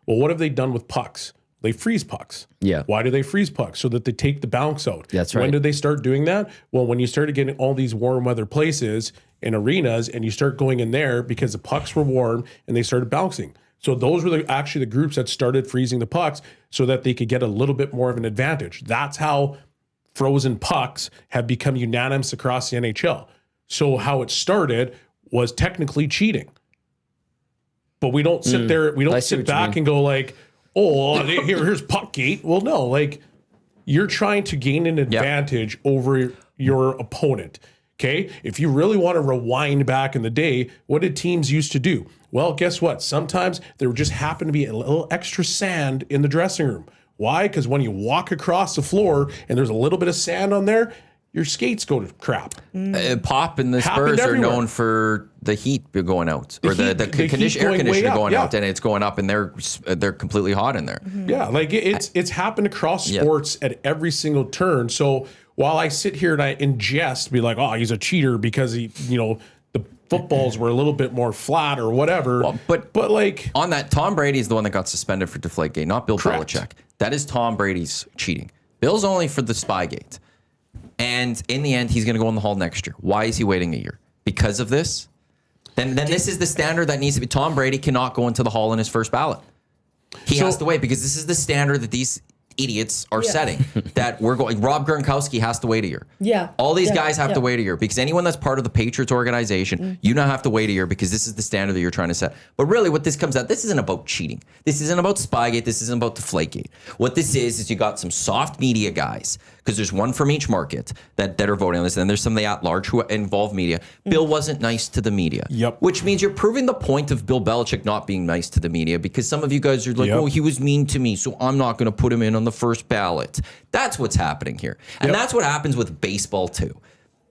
well, what have they done with pucks? They freeze pucks. Yeah. Why do they freeze pucks? So that they take the bounce out. That's When right. did they start doing that? Well, when you started getting all these warm weather places and arenas and you start going in there because the pucks were warm and they started bouncing. So those were actually the groups that started freezing the pucks so that they could get a little bit more of an advantage. That's how frozen pucks have become unanimous across the NHL. So how it started was technically cheating. But we don't sit there, we I don't see sit what you back mean. and go like, oh, here's Puckgate. Well, no, like you're trying to gain an advantage over your opponent. Okay. If you really want to rewind back in the day, what did teams used to do? Well, guess what? Sometimes there would just happen to be a little extra sand in the dressing room. Why? Because when you walk across the floor and there's a little bit of sand on there, your skates go to crap. Pop and the Happened Spurs are everywhere. known for the heat going out, or the heat- the heat air going way conditioner up, going yeah. out, and it's going up, and they're completely hot in there. Yeah, like it's happened across sports at every single turn. So while I sit here and I ingest, be like, oh, he's a cheater because he, the footballs were a little bit more flat or whatever. Well, but like on that, Tom Brady is the one that got suspended for Deflategate, not Bill Correct. Belichick. That is Tom Brady's cheating. Bill's only for the Spygate. And in the end, he's going to go in the hall next year. Why is he waiting a year? Because of this? Then this is the standard that needs to be. Tom Brady cannot go into the hall in his first ballot. He has to wait because this is the standard that these idiots are setting. That we're going. Rob Gronkowski has to wait a year. Yeah. All these Yeah. guys have to wait a year because anyone that's part of the Patriots organization, you now have to wait a year because this is the standard that you're trying to set. But really, what this comes out, this isn't about cheating. This isn't about Spygate. This isn't about Deflategate. What this is you got some soft media guys, because there's one from each market that are voting on this. And then there's some of the at-large who involve media. Bill wasn't nice to the media. Yep. Which means you're proving the point of Bill Belichick not being nice to the media, because some of you guys are like, Yep. oh, he was mean to me, so I'm not going to put him in on the first ballot. That's what's happening here. And that's what happens with baseball too.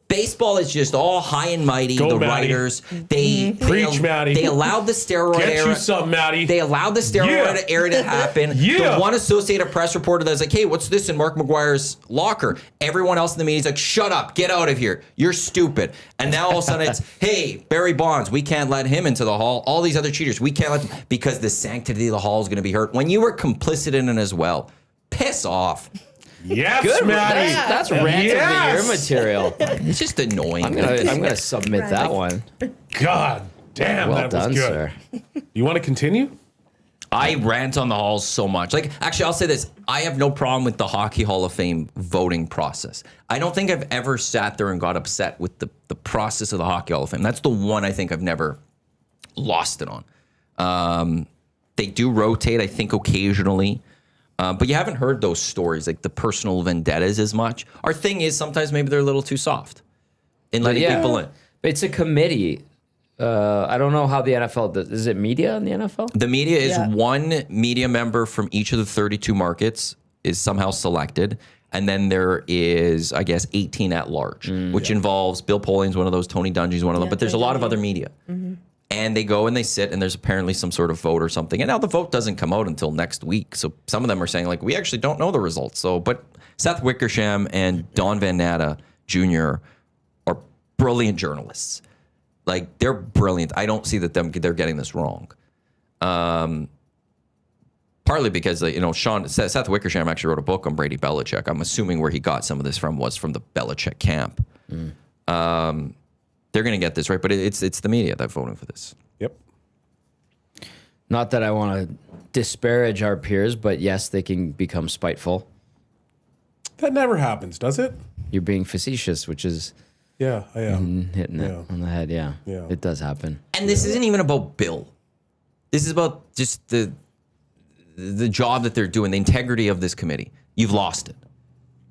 Baseball is just all high and mighty. Go, the Matty. writers, they Preach, Matty. They allowed the steroid Get era. you some, Matty. They allowed the steroid era to happen. Yeah. The one Associated Press reporter that's like, hey, what's this in Mark McGuire's locker? Everyone else in the media's like, shut up, get out of here. You're stupid. And now all of a sudden it's, hey, Barry Bonds, we can't let him into the hall. All these other cheaters, we can't let them, because the sanctity of the hall is going to be hurt. When you were complicit in it as well, piss off. yes, Good. Matty. That's rant of the year material. It's just annoying. I'm gonna submit that one. God damn, Well that done, was good. sir. You want to continue? I rant on the halls so much. Like, actually, I'll say this. I have no problem with the Hockey Hall of Fame voting process. I don't think I've ever sat there and got upset with the process of the Hockey Hall of Fame. That's the one I think I've never lost it on. They do rotate, I think, occasionally. But you haven't heard those stories, like the personal vendettas as much. Our thing is sometimes maybe they're a little too soft in letting people in. It's a committee. I don't know how the NFL does. Is it media in the NFL? The media is Yeah. one media member from each of the 32 markets is somehow selected. And then there is, I guess, 18 at large, which involves Bill Polling's one of those, Tony Dungy's one of them. Yeah, But there's a Tony lot of Dungy. other media. And they go and they sit, and there's apparently some sort of vote or something. And now the vote doesn't come out until next week. So some of them are saying, like, we actually don't know the results. So, but Seth Wickersham and Don Van Natta Jr. are brilliant journalists. Like, they're brilliant. I don't see that they're getting this wrong. Partly because, Seth Wickersham actually wrote a book on Brady Belichick. I'm assuming where he got some of this from was from the Belichick camp. They're going to get this right, but it's the media that voting for this. Yep. Not that I want to disparage our peers, but yes, they can become spiteful. That never happens, does it? You're being facetious, which is Yeah, I am. hitting it on the head. Yeah, Yeah. it does happen. And this isn't even about Bill. This is about just the job that they're doing, the integrity of this committee. You've lost it.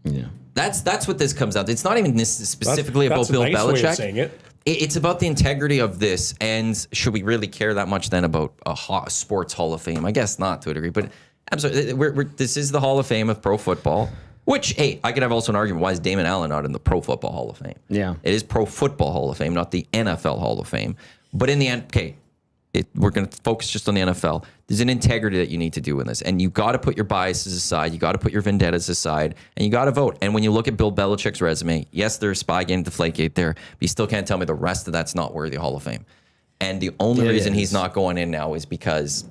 Yeah. That's what this comes out. It's not even specifically That's about Bill a nice Belichick. way of saying it. It's about the integrity of this, and should we really care that much then about a sports Hall of Fame? I guess not to a degree, but I'm sorry. This is the Hall of Fame of pro football. Which, hey, I could have also an argument. Why is Damon Allen not in the Pro Football Hall of Fame? Yeah. It is Pro Football Hall of Fame, not the NFL Hall of Fame. But in the end, okay, we're going to focus just on the NFL. There's an integrity that you need to do in this. And you got to put your biases aside. You got to put your vendettas aside. And you got to vote. And when you look at Bill Belichick's resume, yes, there's Spygate and Deflategate there. But you still can't tell me the rest of that's not worthy of Hall of Fame. And the only reason he's not going in now is because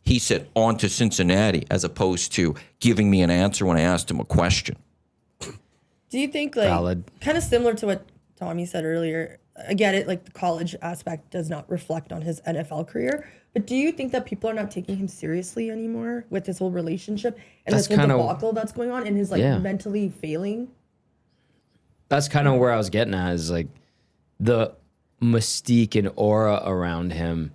he said on to Cincinnati as opposed to giving me an answer when I asked him a question. Do you think, like, Valid. kind of similar to what Tommy said earlier? I get it, like the college aspect does not reflect on his NFL career. But do you think that people are not taking him seriously anymore with this whole relationship and That's this whole kinda- debacle that's going on and his like mentally failing? That's kind of where I was getting at, is like the mystique and aura around him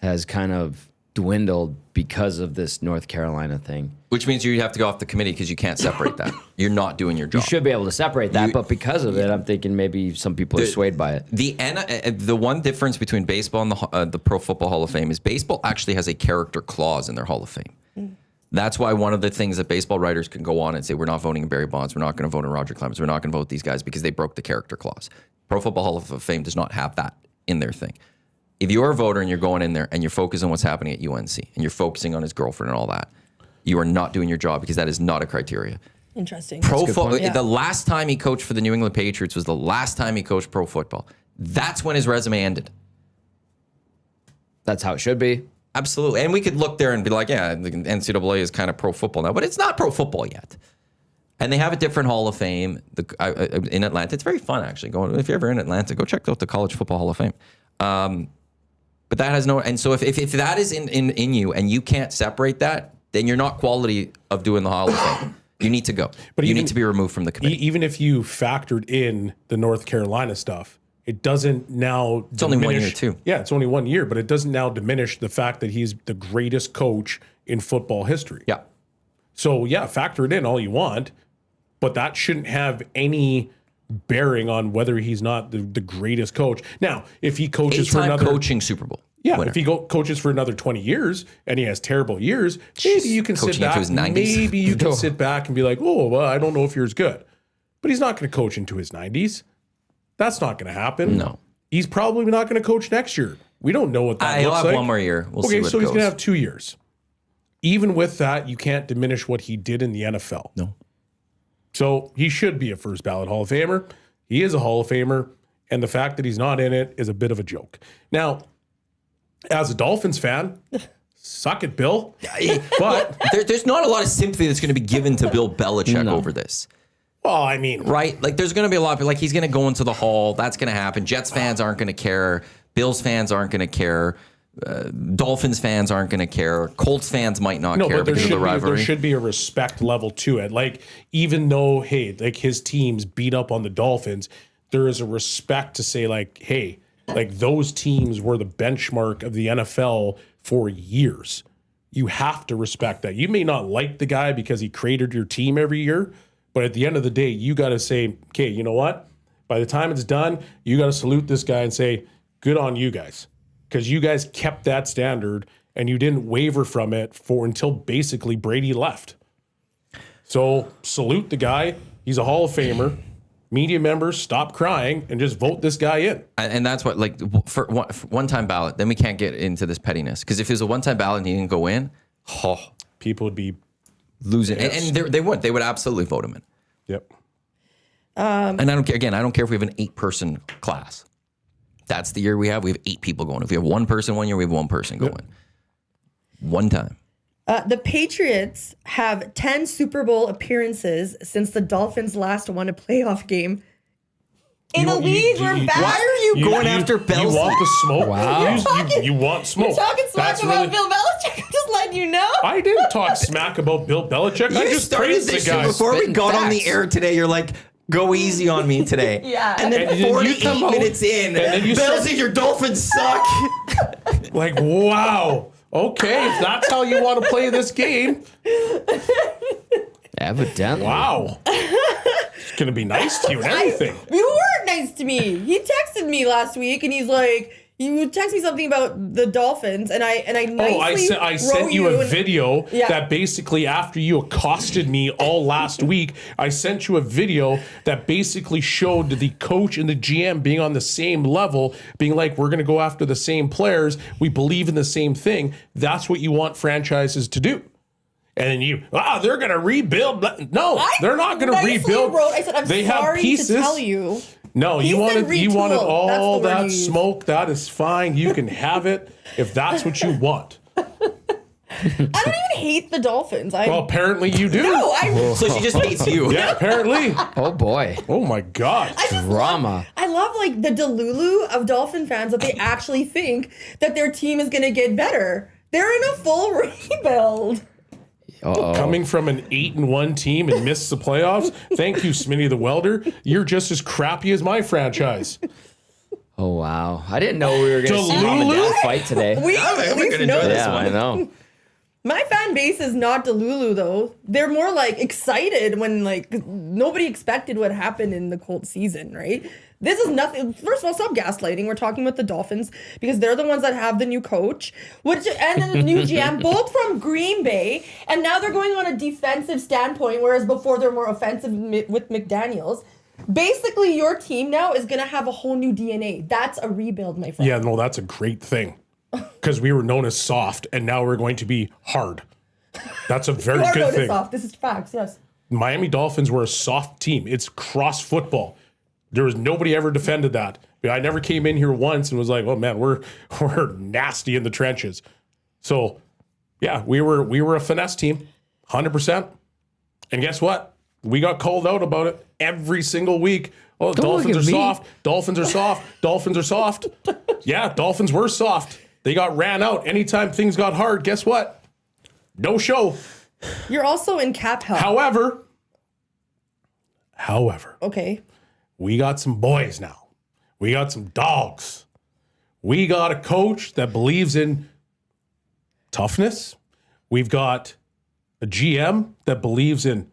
has kind of dwindled because of this North Carolina thing. Which means you have to go off the committee because you can't separate that. You're not doing your job. You should be able to separate that, but because of it, I'm thinking maybe some people are swayed by it. The one difference between baseball and the Pro Football Hall of Fame is baseball actually has a character clause in their Hall of Fame. That's why one of the things that baseball writers can go on and say, we're not voting in Barry Bonds, we're not going to vote in Roger Clemens, we're not going to vote these guys because they broke the character clause. Pro Football Hall of Fame does not have that in their thing. If you're a voter and you're going in there and you're focused on what's happening at UNC and you're focusing on his girlfriend and all that, you are not doing your job because that is not a criteria. Interesting. The last time he coached for the New England Patriots was the last time he coached pro football. That's when his resume ended. That's how it should be. Absolutely. And we could look there and be like, yeah, the NCAA is kind of pro football now, but it's not pro football yet. And they have a different Hall of Fame in Atlanta. It's very fun, actually. If you're ever in Atlanta, go check out the College Football Hall of Fame. But that has no, and so if that is in you and you can't separate that, then you're not quality of doing the Hall of Fame. You need to go. But you need to be removed from the committee. Even if you factored in the North Carolina stuff, it doesn't now It's only 1 year, too. Yeah, it's only 1 year, but it doesn't now diminish the fact that he's the greatest coach in football history. Yeah. So, yeah, factor it in all you want, but that shouldn't have any bearing on whether he's not the greatest coach. Now, if he coaches for another coaching Super Bowl. Yeah, winner. if he coaches for another 20 years and he has terrible years, maybe you can sit back. Maybe you can sit back and be like, oh, well, I don't know if you're as good. But he's not going to coach into his 90s. That's not going to happen. No. He's probably not going to coach next year. We don't know what that looks like. He'll have 1 more year. We'll see what so it he's goes. going to have 2 years. Even with that, you can't diminish what he did in the NFL. No. So he should be a first ballot Hall of Famer. He is a Hall of Famer. And the fact that he's not in it is a bit of a joke. Now, as a Dolphins fan, suck it, Bill. But there's not a lot of sympathy that's going to be given to Bill Belichick over this. Well, I mean, right? Like, there's going to be a lot of people, like, he's going to go into the hall. That's going to happen. Jets fans aren't going to care. Bills fans aren't going to care. Dolphins fans aren't going to care. Colts fans might not care because of the rivalry. There should be a respect level to it. Like, even though, hey, like his teams beat up on the Dolphins, there is a respect to say, like, hey, like those teams were the benchmark of the NFL for years. You have to respect that. You may not like the guy because he created your team every year, but at the end of the day, you got to say, okay, you know what? By the time it's done, you got to salute this guy and say, good on you guys. Because you guys kept that standard and you didn't waver from it until basically Brady left. So salute the guy. He's a Hall of Famer. Media members, stop crying and just vote this guy in. And that's what, like, for one-time ballot, then we can't get into this pettiness. Because if it was a one-time ballot and he didn't go in, people would be losing. And they would. They would absolutely vote him in. Yep. And I don't care. Again, I don't care if we have an 8-person class. That's the year we have 8 people going. If we have 1 person 1 year, we have 1 person going. One time. The Patriots have 10 Super Bowl appearances since the Dolphins last won a playoff game. In a league where why are you going after Belichick? You want the smoke? Wow. You want smoke. You're talking smack about Bill Belichick. I'm just letting you know. I didn't talk smack about Bill Belichick. I just praised the guy. Before we got on the air today, you're like, go easy on me today. Yeah. And then 48 minutes in, Belichick, your Dolphins suck. Like, wow. Okay, if that's how you want to play this game. Evidently. Wow. It's going to be nice to you and everything. You weren't nice to me. He texted me last week and he's like, you text me something about the Dolphins, and I nicely I sent you a video Yeah. that basically, after you accosted me all last week, I sent you a video that basically showed the coach and the GM being on the same level, being like, we're going to go after the same players. We believe in the same thing. That's what you want franchises to do. And then they're going to rebuild. No, they're not going to rebuild. I said, I'm sorry to tell you. No, you wanted all That's the word that you used. smoke. That is fine. You can have it if that's what you want. I don't even hate the Dolphins. Well, apparently you do. No, So she just hates you. Yeah, apparently. Oh boy. Oh my God. Drama. I love like the delulu of Dolphin fans that they actually think that their team is going to get better. They're in a full rebuild. Uh-oh. Coming from an 8-1 team and missed the playoffs. Thank you, Smitty the Welder. You're just as crappy as my franchise. Oh, wow. I didn't know we were going to see mom and dad fight today. We've gonna enjoy noticed. this Yeah, one. I know. My fan base is not Delulu though. They're more like excited when like nobody expected what happened in the Colts season, right? This is nothing. First of all, stop gaslighting. We're talking about the Dolphins because they're the ones that have the new coach, and then the new GM, both from Green Bay, and now they're going on a defensive standpoint, whereas before they're more offensive with McDaniels. Basically, your team now is gonna have a whole new DNA. That's a rebuild, my friend. Yeah, no, that's a great thing. Because we were known as soft, and now we're going to be hard. That's a very good thing. Soft. This is facts, yes. Miami Dolphins were a soft team. It's cross football. There was nobody ever defended that. I never came in here once and was like, "Oh man, we're nasty in the trenches." So, yeah, we were a finesse team, 100%. And guess what? We got called out about it every single week. Oh, Dolphins are soft. Dolphins are soft. Dolphins are soft. Yeah, Dolphins were soft. They got ran out anytime things got hard. Guess what? No show. You're also in cap hell. However, okay. We got some boys now. We got some dogs. We got a coach that believes in toughness. We've got a GM that believes in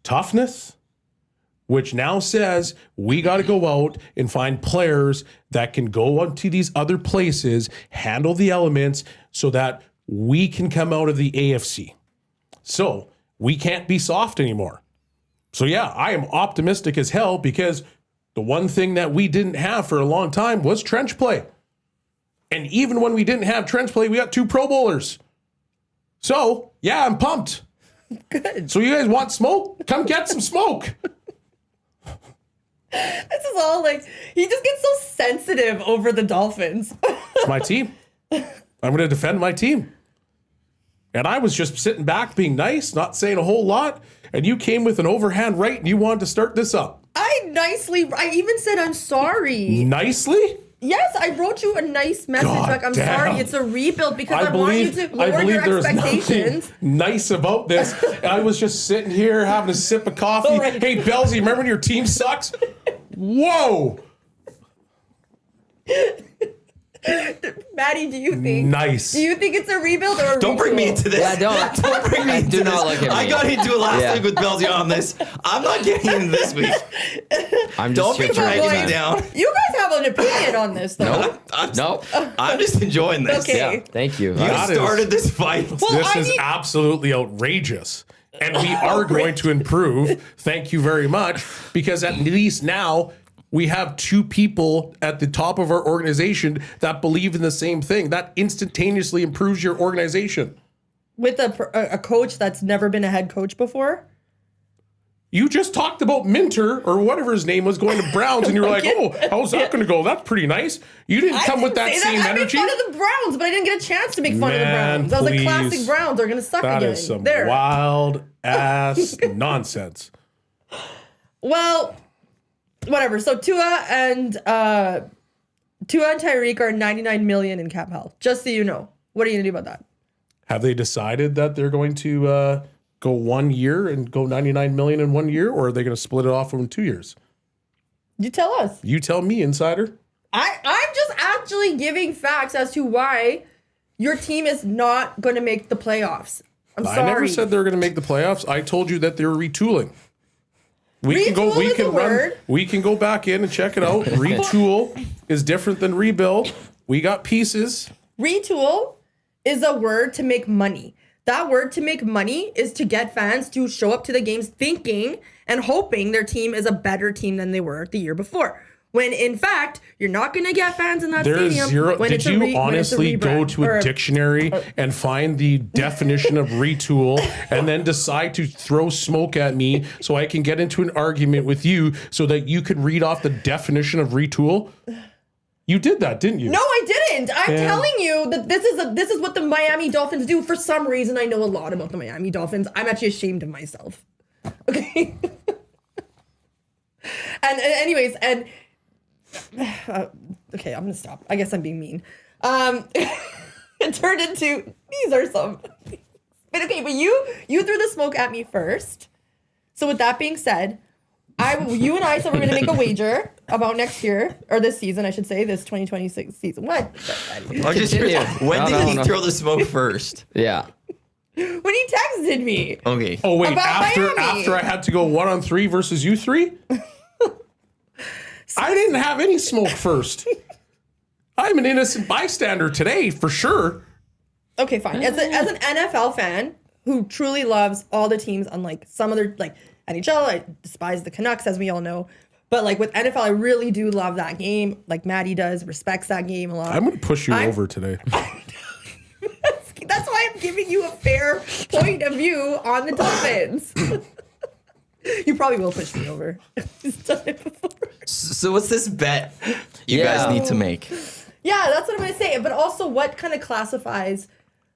toughness, which now says we got to go out and find players that can go onto these other places, handle the elements so that we can come out of the AFC. So we can't be soft anymore. So yeah, I am optimistic as hell because the one thing that we didn't have for a long time was trench play. And even when we didn't have trench play, we got 2 Pro Bowlers. So yeah, I'm pumped. Good. So you guys want smoke? Come get some smoke. This is all like, he just gets so sensitive over the Dolphins. It's my team. I'm going to defend my team. And I was just sitting back being nice, not saying a whole lot. And you came with an overhand right and you wanted to start this up. I even said I'm sorry. Nicely? Yes, I wrote you a nice message. God like, I'm damn. sorry, it's a rebuild because I want you to lower your there's expectations. nothing nice about this. I was just sitting here having a sip of coffee. Oh, right. Hey, Bells, you remember when your team sucks? Whoa. Maddie, do you think? Nice. Do you think it's a rebuild or a Don't bring me into this. Yeah, don't bring me I into do not this. look at me. I got into it last Yeah. week with Belzy on this. I'm not getting into this week. I'm Don't just be here for dragging a me time. down. You guys have an opinion on this, though. Nope. I'm just enjoying this. Okay. Yeah, thank you. You That is- started this fight. Well, This I is need- absolutely outrageous. And we are going to improve. Thank you very much. Because at least now we have 2 people at the top of our organization that believe in the same thing. That instantaneously improves your organization. With a coach that's never been a head coach before. You just talked about Minter or whatever his name was going to Browns, and you were like, "Oh, how's that going to go? That's pretty nice." You didn't come with that say same I energy. made fun of the Browns, but I didn't get a chance to make fun of the Man, Browns. I was like, please. classic Browns are going to suck That again. is some There. wild ass nonsense. Well, whatever. So Tua and Tyreek are 99 million in cap hell. Just so you know. What are you going to do about that? Have they decided that they're going to go 1 year and go 99 million in 1 year, or are they going to split it off in 2 years? You tell us. You tell me, insider. I'm just actually giving facts as to why your team is not going to make the playoffs. I'm sorry. I never said they were going to make the playoffs. I told you that they were retooling. Retool is a word. We can go back in and check it out. Retool is different than rebuild. We got pieces. Retool is a word to make money. That word to make money is to get fans to show up to the games thinking and hoping their team is a better team than they were the year before. When in fact, you're not going to get fans in that There's stadium. zero. When Did it's a you when it's honestly go rebrand to or a dictionary and find the definition of retool and then decide to throw smoke at me so I can get into an argument with you so that you could read off the definition of retool? You did that, didn't you? No, I didn't. I'm telling you that this is what the Miami Dolphins do. For some reason, I know a lot about the Miami Dolphins. I'm actually ashamed of myself. Okay. and anyways, okay, I'm gonna stop. I guess I'm being mean. It turned into these are some. But okay, but you threw the smoke at me first. So with that being said, You and I said we're going to make a wager about next year, or this season, I should say, this 2026 season. What? I'm just Continue. when No, did no, he no. throw the smoke first? Yeah. When he texted me. Okay. Oh wait, About after Miami. I had to go 1-on-3 versus you three, I didn't have any smoke first. I'm an innocent bystander today for sure. Okay, fine. As an NFL fan who truly loves all the teams, unlike some other, like NHL, I despise the Canucks, as we all know. But like with NFL, I really do love that game. Like Maddie does, respects that game a lot. I'm gonna push you over today. That's why I'm giving you a fair point of view on the Dolphins. You probably will push me over. He's done it before. So what's this bet you Yeah. guys need to make? Yeah, that's what I'm going to say. But also, what kind of classifies?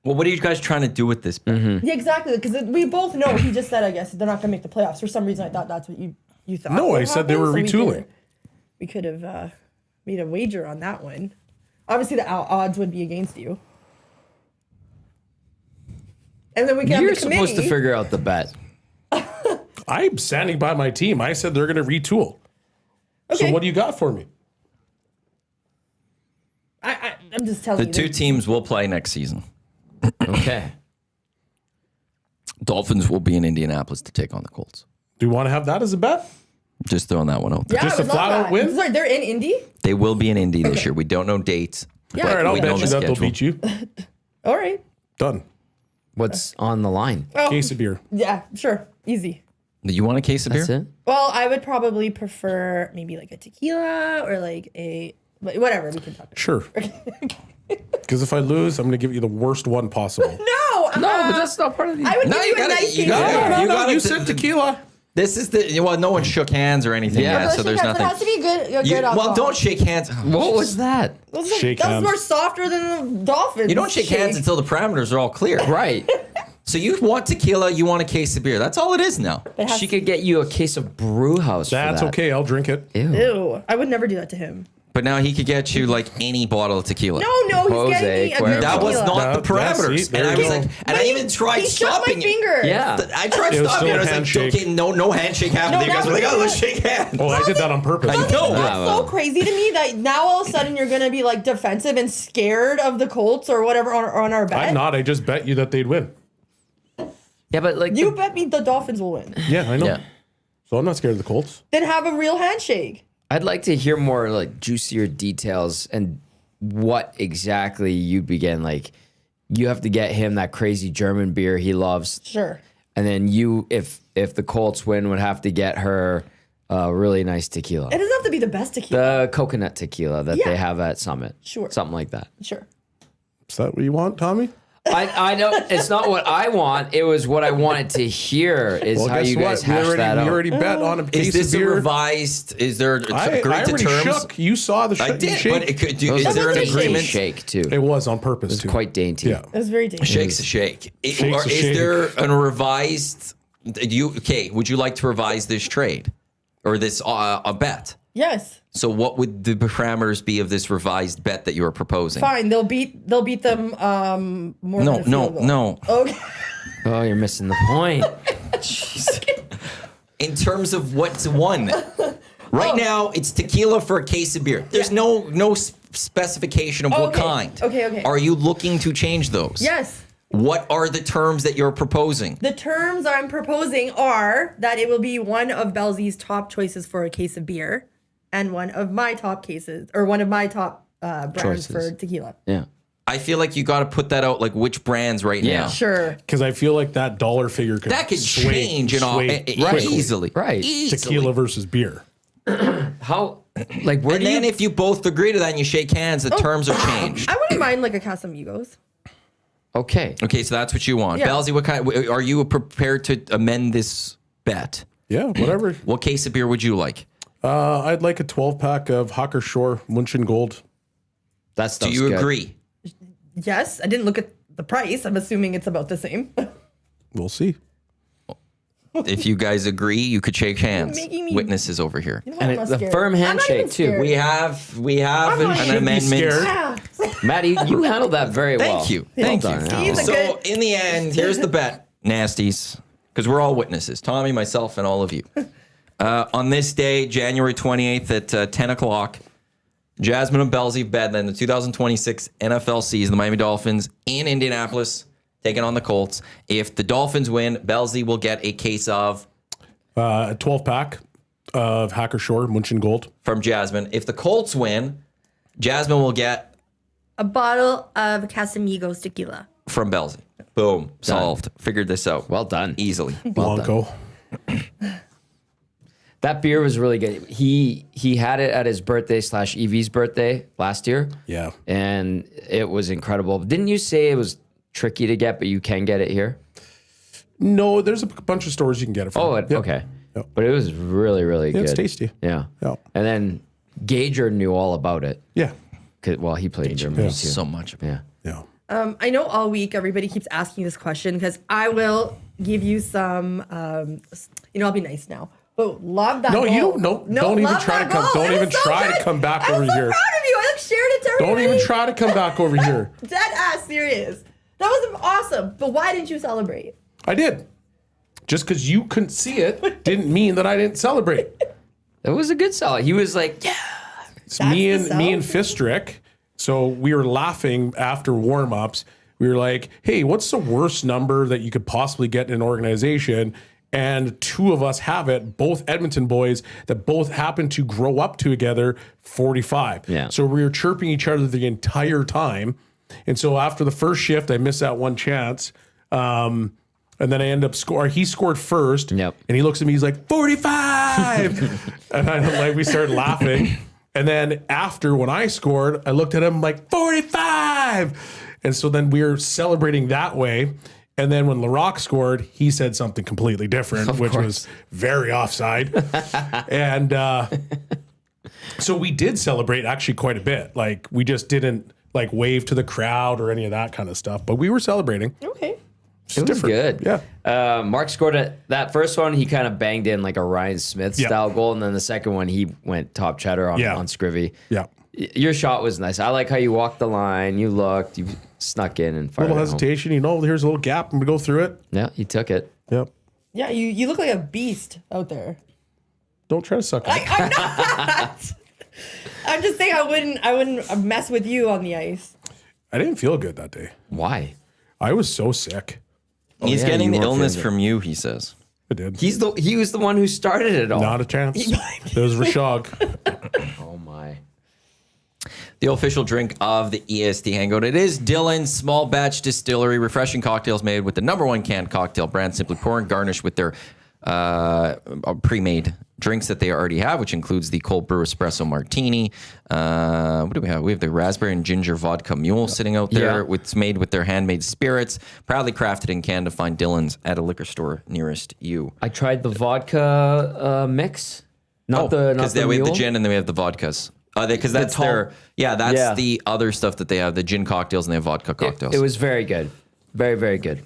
Well, what are you guys trying to do with this bet? Yeah, exactly. Because we both know. He just said, I guess, they're not going to make the playoffs. For some reason, I thought that's what you thought. No, would I said they were happen, so retooling. We could have made a wager on that one. Obviously, the odds would be against you. And then we can You're have the committee. supposed to figure out the bet. I'm standing by my team. I said they're gonna retool. Okay. So what do you got for me? I'm just telling The you. two teams will play next season. Okay. Dolphins will be in Indianapolis to take on the Colts. Do you want to have that as a bet? Just throwing that one out there. Yeah, Just I would a love flat out that. win? Sorry, they're in Indy? They will be in Indy this year. We don't know dates. Yeah. All right, I'll we know bet you the that they'll schedule. beat you. All right. Done. What's on the line? Oh, Case of beer. yeah, sure. Easy. Do you want a case of beer? That's it? Well, I would probably prefer maybe like a tequila or like but whatever. We can talk about. Sure. Because if I lose, I'm gonna give you the worst one possible. No, No, but that's not part of the. I would No, give you you a gotta- nice you tequila. gotta- No, gotta- you said tequila. This is the well. No one shook hands or anything Yeah. yet, so there's It nothing. has to be good. A You- good alcohol. well, don't shake hands. What was that? Those Shake that's hands. more softer than the Dolphins. You don't shake hands until the parameters are all clear. Right. So you want tequila, you want a case of beer. That's all it is now. It has She could get you a case of brew house. That's for that. okay. I'll drink it. Ew. Ew, I would never do that to him. But now he could get you like any bottle of tequila. No, he's Jose, getting me a Cuervo. good That was tequila. not the That's parameters. it. There And I you was go. like, and But I even tried he shook my stopping you. finger. Yeah. I tried It was stopping you. still And I a was like, handshake. okay, no handshake happened. No, you guys that were like, was oh, let's good. shake hands. Oh, I did that on purpose. I know. That's so crazy to me that now all of a sudden you're gonna be like defensive and scared of the Colts or whatever on our bet. I'm not. I just bet you that they'd win. Yeah, but like You bet me the Dolphins will win. Yeah, I know. Yeah. So I'm not scared of the Colts. Then have a real handshake. I'd like to hear more like juicier details and what exactly you begin. Like you have to get him that crazy German beer he loves, Sure. and then you, if the Colts win, would have to get her a really nice tequila, It doesn't have to be the best tequila. the coconut tequila that Yeah. they have at Summit. Sure. Something like that. Sure. Is that what you want, Tommy? I know it's not what I want. It was what I wanted to hear. Is Well, how guess you guys what? We hash that we out. already bet on a case Is this of a beer. revised? Is there I agreed to already terms? shook. You saw the I did, shake. but it could, Those is there an That's a agreement? shake too. It was on purpose. It's too. quite dainty. Yeah. It was very dangerous. Shake's a shake. Shake's Or a is shake. there a revised? Would you like to revise this trade or this a bet? Yes. So what would the parameters be of this revised bet that you are proposing? Fine. They'll beat them more No, than a no, field goal. no. Okay. Oh, you're missing the point. In terms of what's won, right now it's tequila for a case of beer. There's no specification of what Okay. kind. Okay. Are you looking to change those? Yes. What are the terms that you're proposing? The terms I'm proposing are that it will be one of Belzy's top choices for a case of beer and one of my top cases or one of my top brands Choices. for tequila. Yeah. I feel like you got to put that out, like which brands right Yeah. now. Sure. Because I feel like that dollar figure could That could sway- change and all sway quickly. easily. Right. Easily. Tequila versus beer. How? Like where And do then you? if you both agree to that and you shake hands, the terms are changed. I wouldn't mind like a Casamigos. Okay. Okay, so that's what you want. Yeah. Belzy, what kind? Are you prepared to amend this bet? Yeah, whatever. What case of beer would you like? I'd like a 12-pack of Hocker Shore Munchen Gold. That's Do you agree? Yes. I didn't look at the price. I'm assuming it's about the same. We'll see. If you guys agree, you could shake hands. making me- Witnesses over here. I'm And not it's a scared. firm I'm not even handshake, too. scared. We have I'm not an even amendment. scared. Ah. Maddie, you handled that very well. Thank you. Well Thank you. done. He's a So good- in the end, here's the bet, nasties, because we're all witnesses. Tommy, myself, and all of you. On this day, January 28th at 10 o'clock, Jasmine and Bellsy bet in the 2026 NFL season, the Miami Dolphins in Indianapolis, taking on the Colts. If the Dolphins win, Bellsy will get a case of A 12-pack of Hacker Shore Munchen Gold. from Jasmine. If the Colts win, Jasmine will get A bottle of Casamigos tequila. from Bellsy. Boom. Solved. Figured this out. Well done. Easily. Blanco. That beer was really good. He had it at his birthday / Evie's birthday last year. Yeah. And it was incredible. Didn't you say it was tricky to get, but you can get it here? No, there's a bunch of stores you can get it from. Oh, Yep. okay. Yep. But it was really, really Yeah, good. it's tasty. Yeah. Yeah. And then Gager knew all about it. Yeah. Well, he played in Germany too. So much. Yeah. Yeah. I know all week everybody keeps asking this question because I will give you some. I'll be nice now, but love that. No, goal. you don't. No, don't even love try that to come. goal. Don't It even was so try to good. come back I'm over so here. proud of you. I shared it to Don't everybody. even try to come back over here. Dead ass serious. That was awesome. But why didn't you celebrate? I did. Just because you couldn't see it didn't mean that I didn't celebrate. It was a good sell. He was like, yeah. It's me That's and the sell? Fistrick. So we were laughing after warm-ups. We were like, hey, what's the worst number that you could possibly get in an organization? And two of us have it, both Edmonton boys that both happen to grow up together, 45. Yeah. So we were chirping each other the entire time. And so after the first shift, I missed that one chance. And then I end up scoring. He scored first. Yep. And he looks at me, he's like, 45. And we started laughing. And then after when I scored, I looked at him like 45. And so then we were celebrating that way. And then when LaRock scored, he said something completely different, which was very offside. And so we did celebrate actually quite a bit. Like we just didn't like wave to the crowd or any of that kind of stuff, but we were celebrating. Okay. It was good. Yeah. Mark scored it. That first one, he kind of banged in like a Ryan Smith style goal. And then the second one, he went top cheddar on Scrivy. Yeah. Your shot was nice. I like how you walked the line. You looked, you snuck in and fired Little it home. hesitation, here's a little gap and we go through it. Yeah, you took it. Yep. Yeah, you look like a beast out there. Don't try to suck it. I'm not. I'm just saying I wouldn't mess with you on the ice. I didn't feel good that day. Why? I was so sick. He's yeah, getting you the weren't illness feeling from you, he says. I did. He was the one who started it all. Not a chance. It was Rashog. Oh my. The official drink of the EST Hangout. It is Dylan's Small Batch Distillery. Refreshing cocktails made with the #1 canned cocktail brand. Simply pour and garnish with their pre-made drinks that they already have, which includes the cold brew espresso martini. What do we have? We have the raspberry and ginger vodka mule sitting out there. Yeah. It's made with their handmade spirits. Proudly crafted in Canada. Find Dylan's at a liquor store nearest you. I tried the vodka mix. Not the because we have the gin and then we have the vodkas. Because that's the other stuff that they have, the gin cocktails and they have vodka cocktails. It was very good. Very, very good.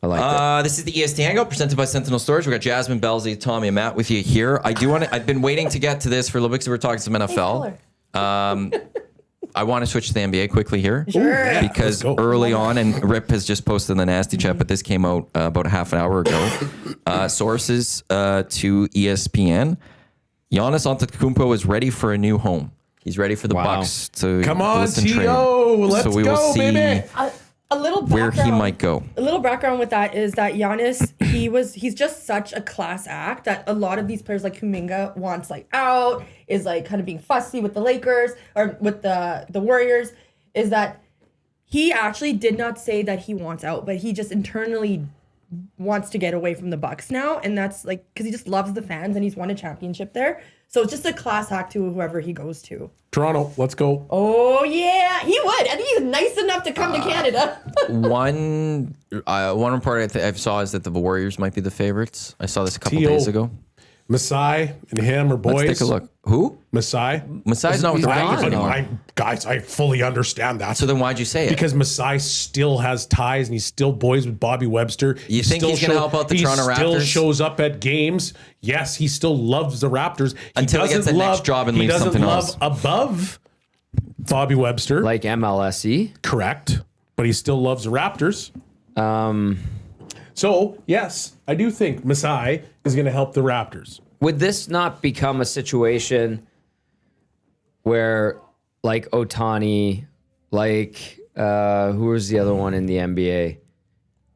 I liked it. This is the EST Hangout presented by Sentinel Storage. We got Jasmine, Bellsy, Tommy, and Matt with you here. I've been waiting to get to this for a little bit because we're talking some NFL. I want to switch to the NBA quickly here. Sure. Yeah, Because let's go. early on, and Rip has just posted in the nasty chat, but this came out about a half an hour ago. Sources to ESPN. Giannis Antetokounmpo is ready for a new home. He's ready for the Bucks to Come on, listen train. T.O. Let's So we will go, see baby. A little where background, he might go. A little background with that is that Giannis, he's just such a class act that a lot of these players like Kuminga wants like out, is like kind of being fussy with the Lakers or with the Warriors, is that he actually did not say that he wants out, but he just internally wants to get away from the Bucks now, and that's like because he just loves the fans and he's won a championship there. So it's just a class act to whoever he goes to. Toronto, let's go. Oh yeah, he would. I think he's nice enough to come to Canada. One report I saw is that the Warriors might be the favorites. I saw this a couple T.O. days ago. Masai and him are boys. Let's take a look. Who? Masai. Masai's not with the Raptors anymore. Guys, I fully understand that. So then why'd you say it? Because Masai still has ties and he's still boys with Bobby Webster. You think he's going to help out the Toronto Raptors? He still shows up at games. Yes, he still loves the Raptors. Until he gets the next job and leaves something else. He doesn't love above Bobby Webster. Like MLSE. Correct. But he still loves the Raptors. So, yes, I do think Masai is going to help the Raptors. Would this not become a situation where, like Ohtani, like who was the other one in the NBA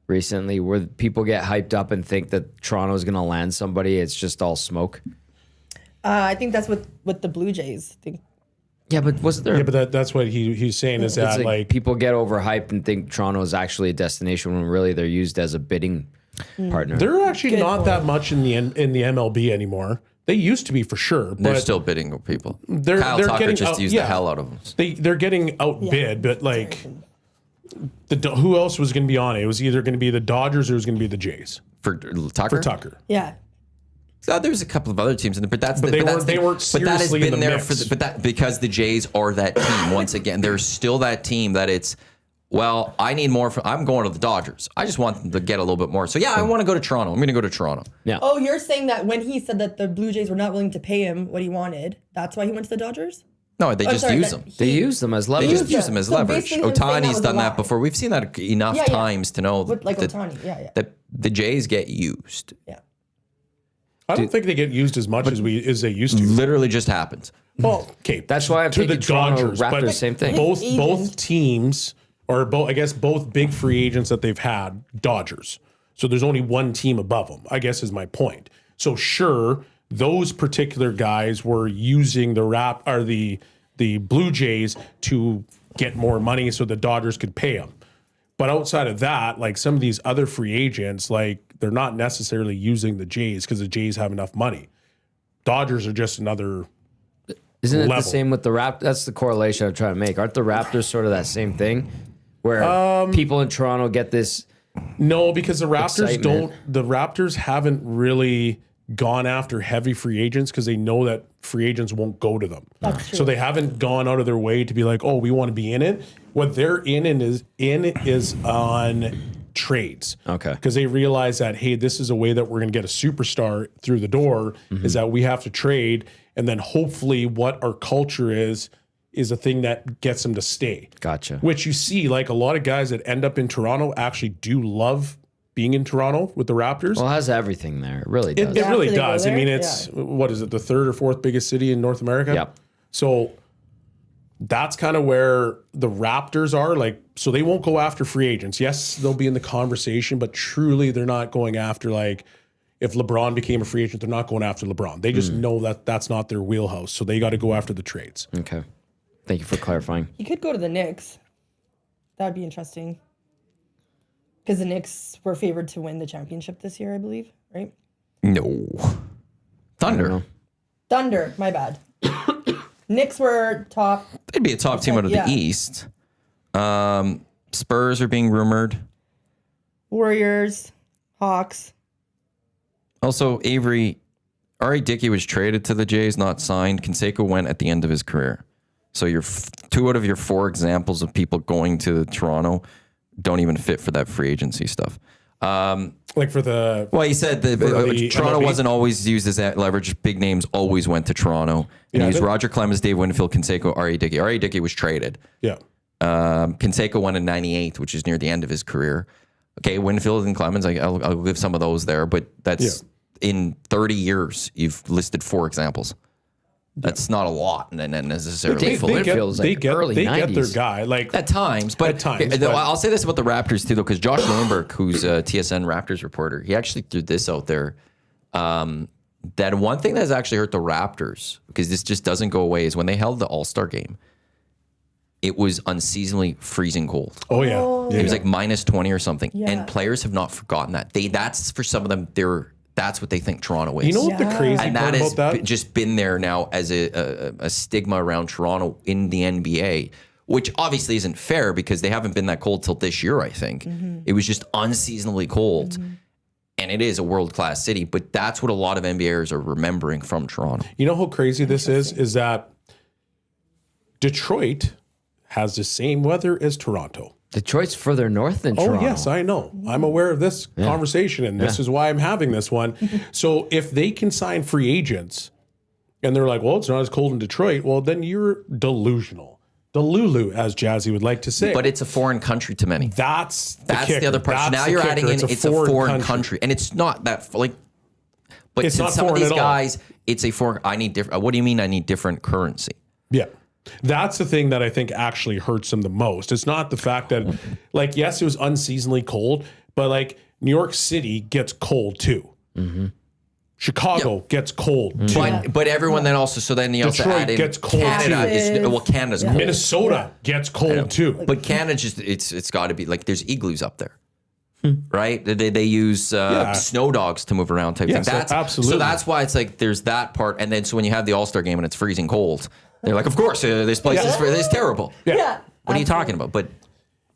recently, where people get hyped up and think that Toronto's going to land somebody? It's just all smoke. I think that's what the Blue Jays think. Yeah, but wasn't there? Yeah, but that's what he's saying is It's that like people get overhyped and think Toronto is actually a destination when really they're used as a bidding partner. they're actually Good not point. that much in the MLB anymore. They used to be for sure, They're but still bidding with people. they're Tucker getting just out- used yeah. the hell out of them. they're getting outbid. But like who else was going to be on it? It was either going to be the Dodgers or it was going to be the Jays For Tucker? for Tucker. Yeah. There's a couple of other teams in there, but that's But the, they but that's weren't- the- they weren't but that has seriously in been the there mix. for the, but that because the Jays are that team. Once again, there's still that team that it's. Well, I need more. I'm going to the Dodgers. I just want them to get a little bit more. So yeah, I want to go to Toronto. I'm going to go to Toronto. Yeah. Oh, you're saying that when he said that the Blue Jays were not willing to pay him what he wanted, that's why he went to the Dodgers? No, they Oh, just sorry, use that them. They he- use them as They leverage. just use them as So leverage. basically him saying that Otani's was a done that lie. before. We've seen that enough Yeah, yeah. times to know With, like that, Ohtani, yeah. that the Jays get used. Yeah. I don't think they get used as much as they used to. Literally just happens. Well, okay, That's why I'm to the thinking Toronto Dodgers, Raptors, but same thing. Both Agent. teams, or both, I guess both big free agents that they've had, Dodgers. So there's only one team above them, I guess is my point. So sure, those particular guys were using the Blue Jays to get more money so the Dodgers could pay them. But outside of that, like some of these other free agents, like they're not necessarily using the Jays because the Jays have enough money. Dodgers are just another. Isn't it level. the same with the Raptors? That's the correlation I'm trying to make. Aren't the Raptors sort of that same thing? Where people in Toronto get this. No, because the Raptors Excitement. The Raptors haven't really gone after heavy free agents because they know that free agents won't go to them. That's true. So they haven't gone out of their way to be like, oh, we want to be in it. What they're in is on trades. Okay. Because they realize that, hey, this is a way that we're going to get a superstar through the door is that we have to trade. And then hopefully what our culture is a thing that gets them to stay. Gotcha. Which you see, like a lot of guys that end up in Toronto actually do love being in Toronto with the Raptors. Well, it has everything there. It really does. It really After they go does. I there, mean, it's what is it, the third or fourth biggest city in North America? Yep. So that's kind of where the Raptors are. Like, so they won't go after free agents. Yes, they'll be in the conversation, but truly they're not going after, like, if LeBron became a free agent, they're not going after LeBron. They just know that that's not their wheelhouse. So they got to go after the trades. Okay. Thank you for clarifying. He could go to the Knicks. That would be interesting. Because the Knicks were favored to win the championship this year, I believe, right? No. Thunder. Thunder, my bad. Knicks were top. They'd be a top team out of Yeah. the East. Spurs are being rumored. Warriors, Hawks. Also, Avery, R.A. Dickey was traded to the Jays, not signed. Canseco went at the end of his career. So your 2 out of your 4 examples of people going to Toronto don't even fit for that free agency stuff. Like for the Well, he said that the Toronto MLB? wasn't always used as that leverage. Big names always went to Toronto. And Yeah, he used that- Roger Clemens, Dave Winfield, Canseco, R.A. Dickey. R.A. Dickey was traded. yeah. Canseco went in 98, which is near the end of his career. Okay, Winfield and Clemens, I'll give some of those there, but that's in 30 years, you've listed 4 examples. That's not a lot, and then necessarily. Dave Winfield was like early they get their 90s. guy. Like At times, but, At times, though, but- I'll say this about the Raptors too, though, because Josh Lindbergh, who's a TSN Raptors reporter, he actually threw this out there. That one thing that has actually hurt the Raptors, because this just doesn't go away, is when they held the All-Star game, it was unseasonably freezing cold. oh yeah. Yeah, It was yeah. like minus 20 or something, Yeah. and players have not forgotten that. That's for some of them. That's what they think Toronto is. You know what the Yeah. crazy And part that has about that? just been there now as a stigma around Toronto in the NBA, which obviously isn't fair because they haven't been that cold till this year, I think. It was just unseasonably cold. And it is a world-class city, but that's what a lot of NBAers are remembering from Toronto. You know how crazy this is that Detroit has the same weather as Toronto. Detroit's further north than Toronto. Oh, yes, I know. I'm aware of this conversation, and this is why I'm having this one. So if they can sign free agents and they're like, well, it's not as cold in Detroit, well, then you're delusional Lulu, as Jazzy would like to say. But it's a foreign country to many. That's the other part. So now you're adding in it's a foreign country. And it's not that like. But it's to not some of foreign these at all. guys, it's a foreign. I need different. What do you mean? I need different currency? Yeah. That's the thing that I think actually hurts them the most. It's not the fact that, like, yes, it was unseasonably cold, but like New York City gets cold too. Chicago gets cold too. But everyone then also, so then you also Detroit add in gets cold Canada. too. Canada's cold. Minnesota gets cold too. But Canada just it's got to be like there's igloos up there, right? They use snow dogs to move around type Yeah, thing. so absolutely. So that's why it's like there's that part, and then so when you have the All-Star game and it's freezing cold, they're like, of course, this place is terrible. Yeah. What are you talking about? But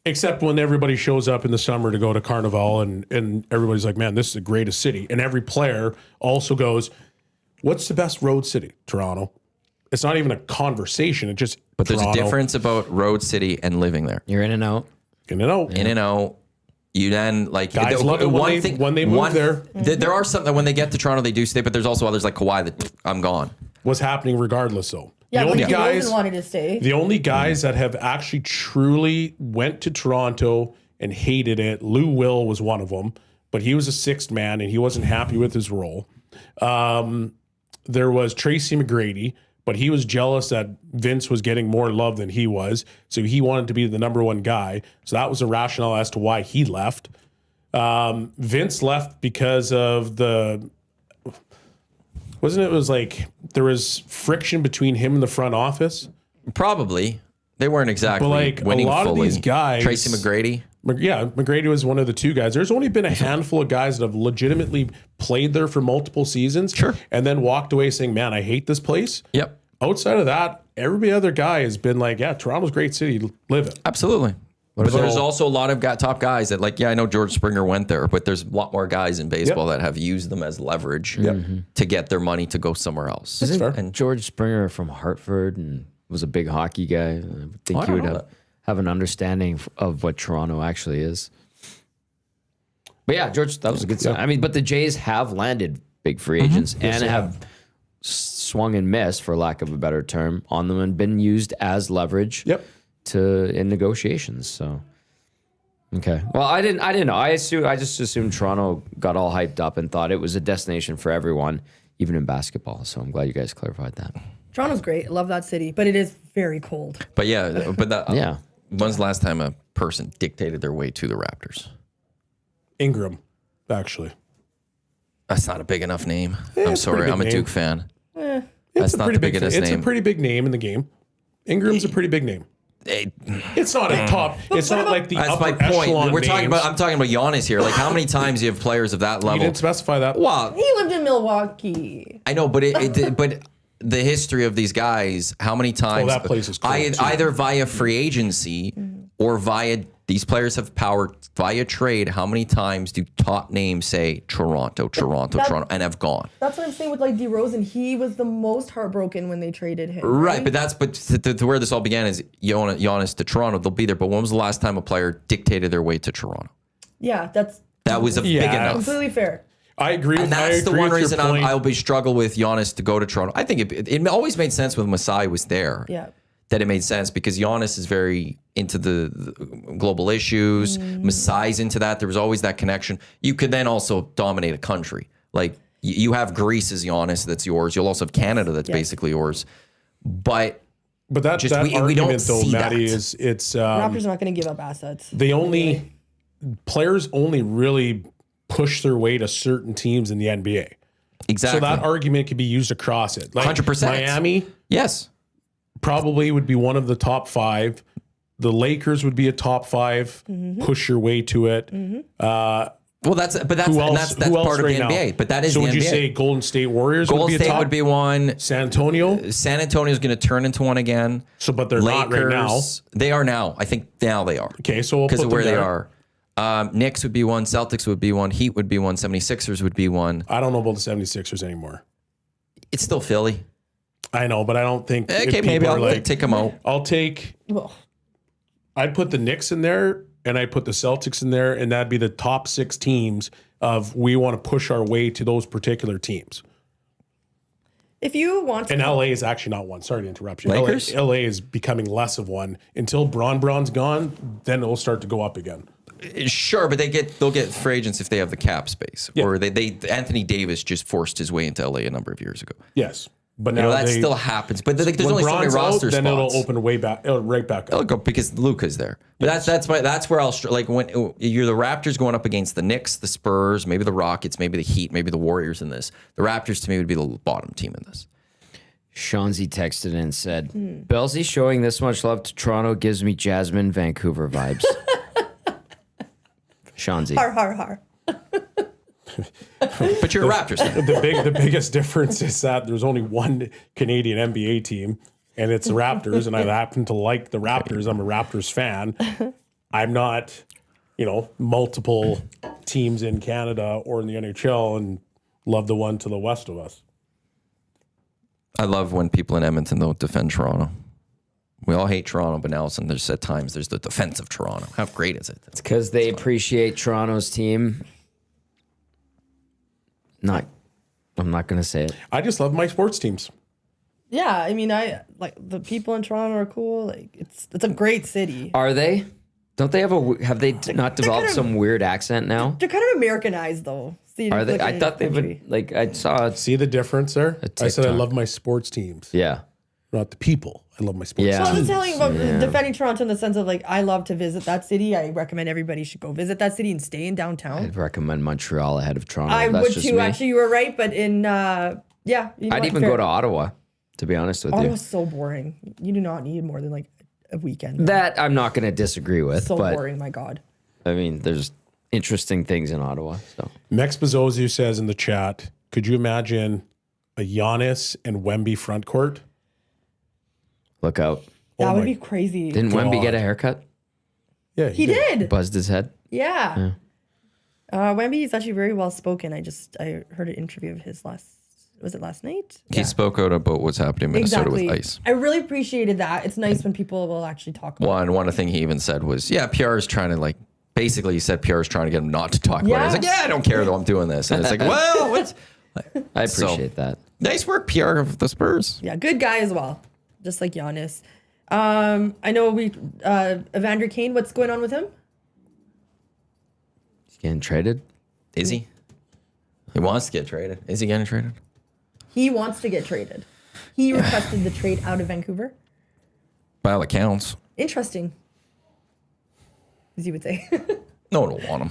Except when everybody shows up in the summer to go to Carnival and everybody's like, man, this is the greatest city. And every player also goes, what's the best road city? Toronto. It's not even a conversation. It's just But there's Toronto. a difference about road city and living there. You're in and out. You know, In and out. You then like Guys love it when they move there. There are some that when they get to Toronto they do stay, but there's also others like Kawhi that I'm gone. what's happening regardless though. Yeah, the only like guys DeRozan wanted to stay. The only guys that have actually truly went to Toronto and hated it, Lou Will was one of them, but he was a sixth man and he wasn't happy with his role. There was Tracy McGrady, but he was jealous that Vince was getting more love than he was, so he wanted to be the number one guy. So that was a rationale as to why he left. Vince left because of wasn't it was like there was friction between him and the front office? Probably. They weren't exactly But like winning a lot fully. of these guys, Tracy McGrady. Yeah, McGrady was one of the two guys. There's only been a handful of guys that have legitimately played there for multiple seasons, Sure. and then walked away saying, "Man, I hate this place." Yep. Outside of that, every other guy has been like, "Yeah, Toronto's a great city, live it." Absolutely. But So- there's also a lot of top guys that like, yeah, I know George Springer went there, but there's a lot more guys in baseball that have used them as leverage to get their money to go somewhere else. Isn't fair. and George Springer from Hartford and was a big hockey guy. I would think I he don't would know have, that. have an understanding of what Toronto actually is. But yeah, George, that was a good sign. I mean, but the Jays have landed big free agents and have swung and missed, for lack of a better term, on them and been used as leverage Yep. in negotiations. So okay. Well, I didn't know. I just assumed Toronto got all hyped up and thought it was a destination for everyone, even in basketball. So I'm glad you guys clarified that. Toronto's great. I love that city, but it is very cold. But yeah, Yeah. When's the last time a person dictated their way to the Raptors? Ingram, actually. That's not a big enough name. I'm it's a sorry. pretty I'm a big Duke fan. It's That's a not pretty the big. biggest It's name. a pretty big name in the game. Ingram's a pretty big name. It's not a top. It's not like the That's upper my point. echelon I'm talking names. about Giannis here. Like how many times you have players of that You level? didn't specify that. Well, He lived in Milwaukee. I know, but but the history of these guys, how many times that place is cool, too. either via free agency or via these players have power via trade. How many times do top names say Toronto, and have gone? That's what I'm saying with like DeRozan. He was the most heartbroken when they traded him. Right, but to where this all began is Giannis to Toronto. They'll be there, but when was the last time a player dictated their way to Toronto? Yeah, That was big enough. completely fair. I agree. And that's the one reason point. I'll be struggle with Giannis to go to Toronto. I think it always made sense when Masai was there. Yeah. That it made sense because Giannis is very into the global issues. Masai's into that. There was always that connection. You could then also dominate a country. Like you have Greece as Giannis, that's yours. You'll also have Canada, that's basically yours. But that just argument we don't though, see Maddie, that. is it's Raptors are not going to give up assets. players only really push their way to certain teams in the NBA. Exactly. So that argument could be used across it. Like 100%. Miami Yes. probably would be one of the top five. The Lakers would be a top 5. Push your way to it. Well, that's Who else part of right the now? NBA. But that is so the would NBA. you say Golden State Warriors Golden would be a State top? would be one. San Antonio. San Antonio's going to turn into one again. So, but they're not right now. They are now. I think now they are. Okay, so we'll Because put of them where they there. are. Knicks would be one. Celtics would be one. Heat would be one. 76ers would be one. I don't know about the 76ers anymore. It's still Philly. I know, but I don't think. if Okay, people maybe are I'll take them out. I'll take. Ugh. I'd put the Knicks in there, and I'd put the Celtics in there, and that'd be the top 6 teams of we want to push our way to those particular teams. If you want to, And LA is actually not one. Sorry to interrupt you. Lakers? LA is becoming less of one until Braun's gone. Then it'll start to go up again. Sure, but they'll get free agents if they have the cap space. Yeah. Or they Anthony Davis just forced his way into LA a number of years ago. Yes, but You now know, that still happens. But there's when only so many Braun's roster out, then spots. it'll open right back It'll up. go because Luka's there. But that's where I'll like when you're the Raptors going up against the Knicks, the Spurs, maybe the Rockets, maybe the Heat, maybe the Warriors in this. The Raptors to me would be the bottom team in this. Shawnzy texted and said, Bellsy showing this much love to Toronto gives me Jasmine Vancouver vibes. Shawnzy. har har har. But you're a Raptors fan. The biggest difference is that there's only one Canadian NBA team, and it's the Raptors. And I happen to like the Raptors. I'm a Raptors fan. I'm not, multiple teams in Canada or in the NHL, and love the one to the west of us. I love when people in Edmonton don't defend Toronto. We all hate Toronto, but now there's at times there's the defense of Toronto. How great is it? It's because they appreciate Toronto's team. I'm not going to say it. I just love my sports teams. Yeah, I mean, I like the people in Toronto are cool. Like it's a great city. Are they? Don't they have they not developed kind of- some weird accent now? They're kind of Americanized though. See, Are they? like I a thought they country. would, like, I saw, See the difference there? I said I TikTok. love my sports teams, yeah. not the people. I love my sports Yeah. So I teams. was telling you about defending Toronto in the sense of like I love to visit that city. I recommend everybody should go visit that city and stay in downtown. I'd recommend Montreal ahead of Toronto. I That's would just too. me. Actually, you were right, but in yeah, you know I'd what, even fair. go to Ottawa, to be honest with you. Ottawa's so boring. You do not need more than like a weekend. That I'm not going to disagree with, so but boring, my God. I mean, there's interesting things in Ottawa. So Mex Bezozu says in the chat, could you imagine a Giannis and Wemby front court? look out. That Oh would my be crazy. Didn't Wemby God. get a haircut? Yeah, He did. Buzzed his head? Yeah. Wemby is actually very well spoken. I heard an interview of his last night? He spoke out about what's happening in Minnesota Exactly. with ice. I really appreciated that. It's nice when people will actually talk about Well, and one thing he even said was, yeah, PR is trying to basically he said PR is trying to get him not to talk about it. He's like, yeah, I don't care though, I'm doing this. And it's like, well, what's I appreciate that. nice work, PR of the Spurs. Yeah, good guy as well. Just like Giannis. I know Evander Kane, what's going on with him? He's getting traded. Is he? He wants to get traded. Is he getting traded? He wants to get traded. He requested the trade out of Vancouver. By all accounts. Interesting. As you would say. No one will want him.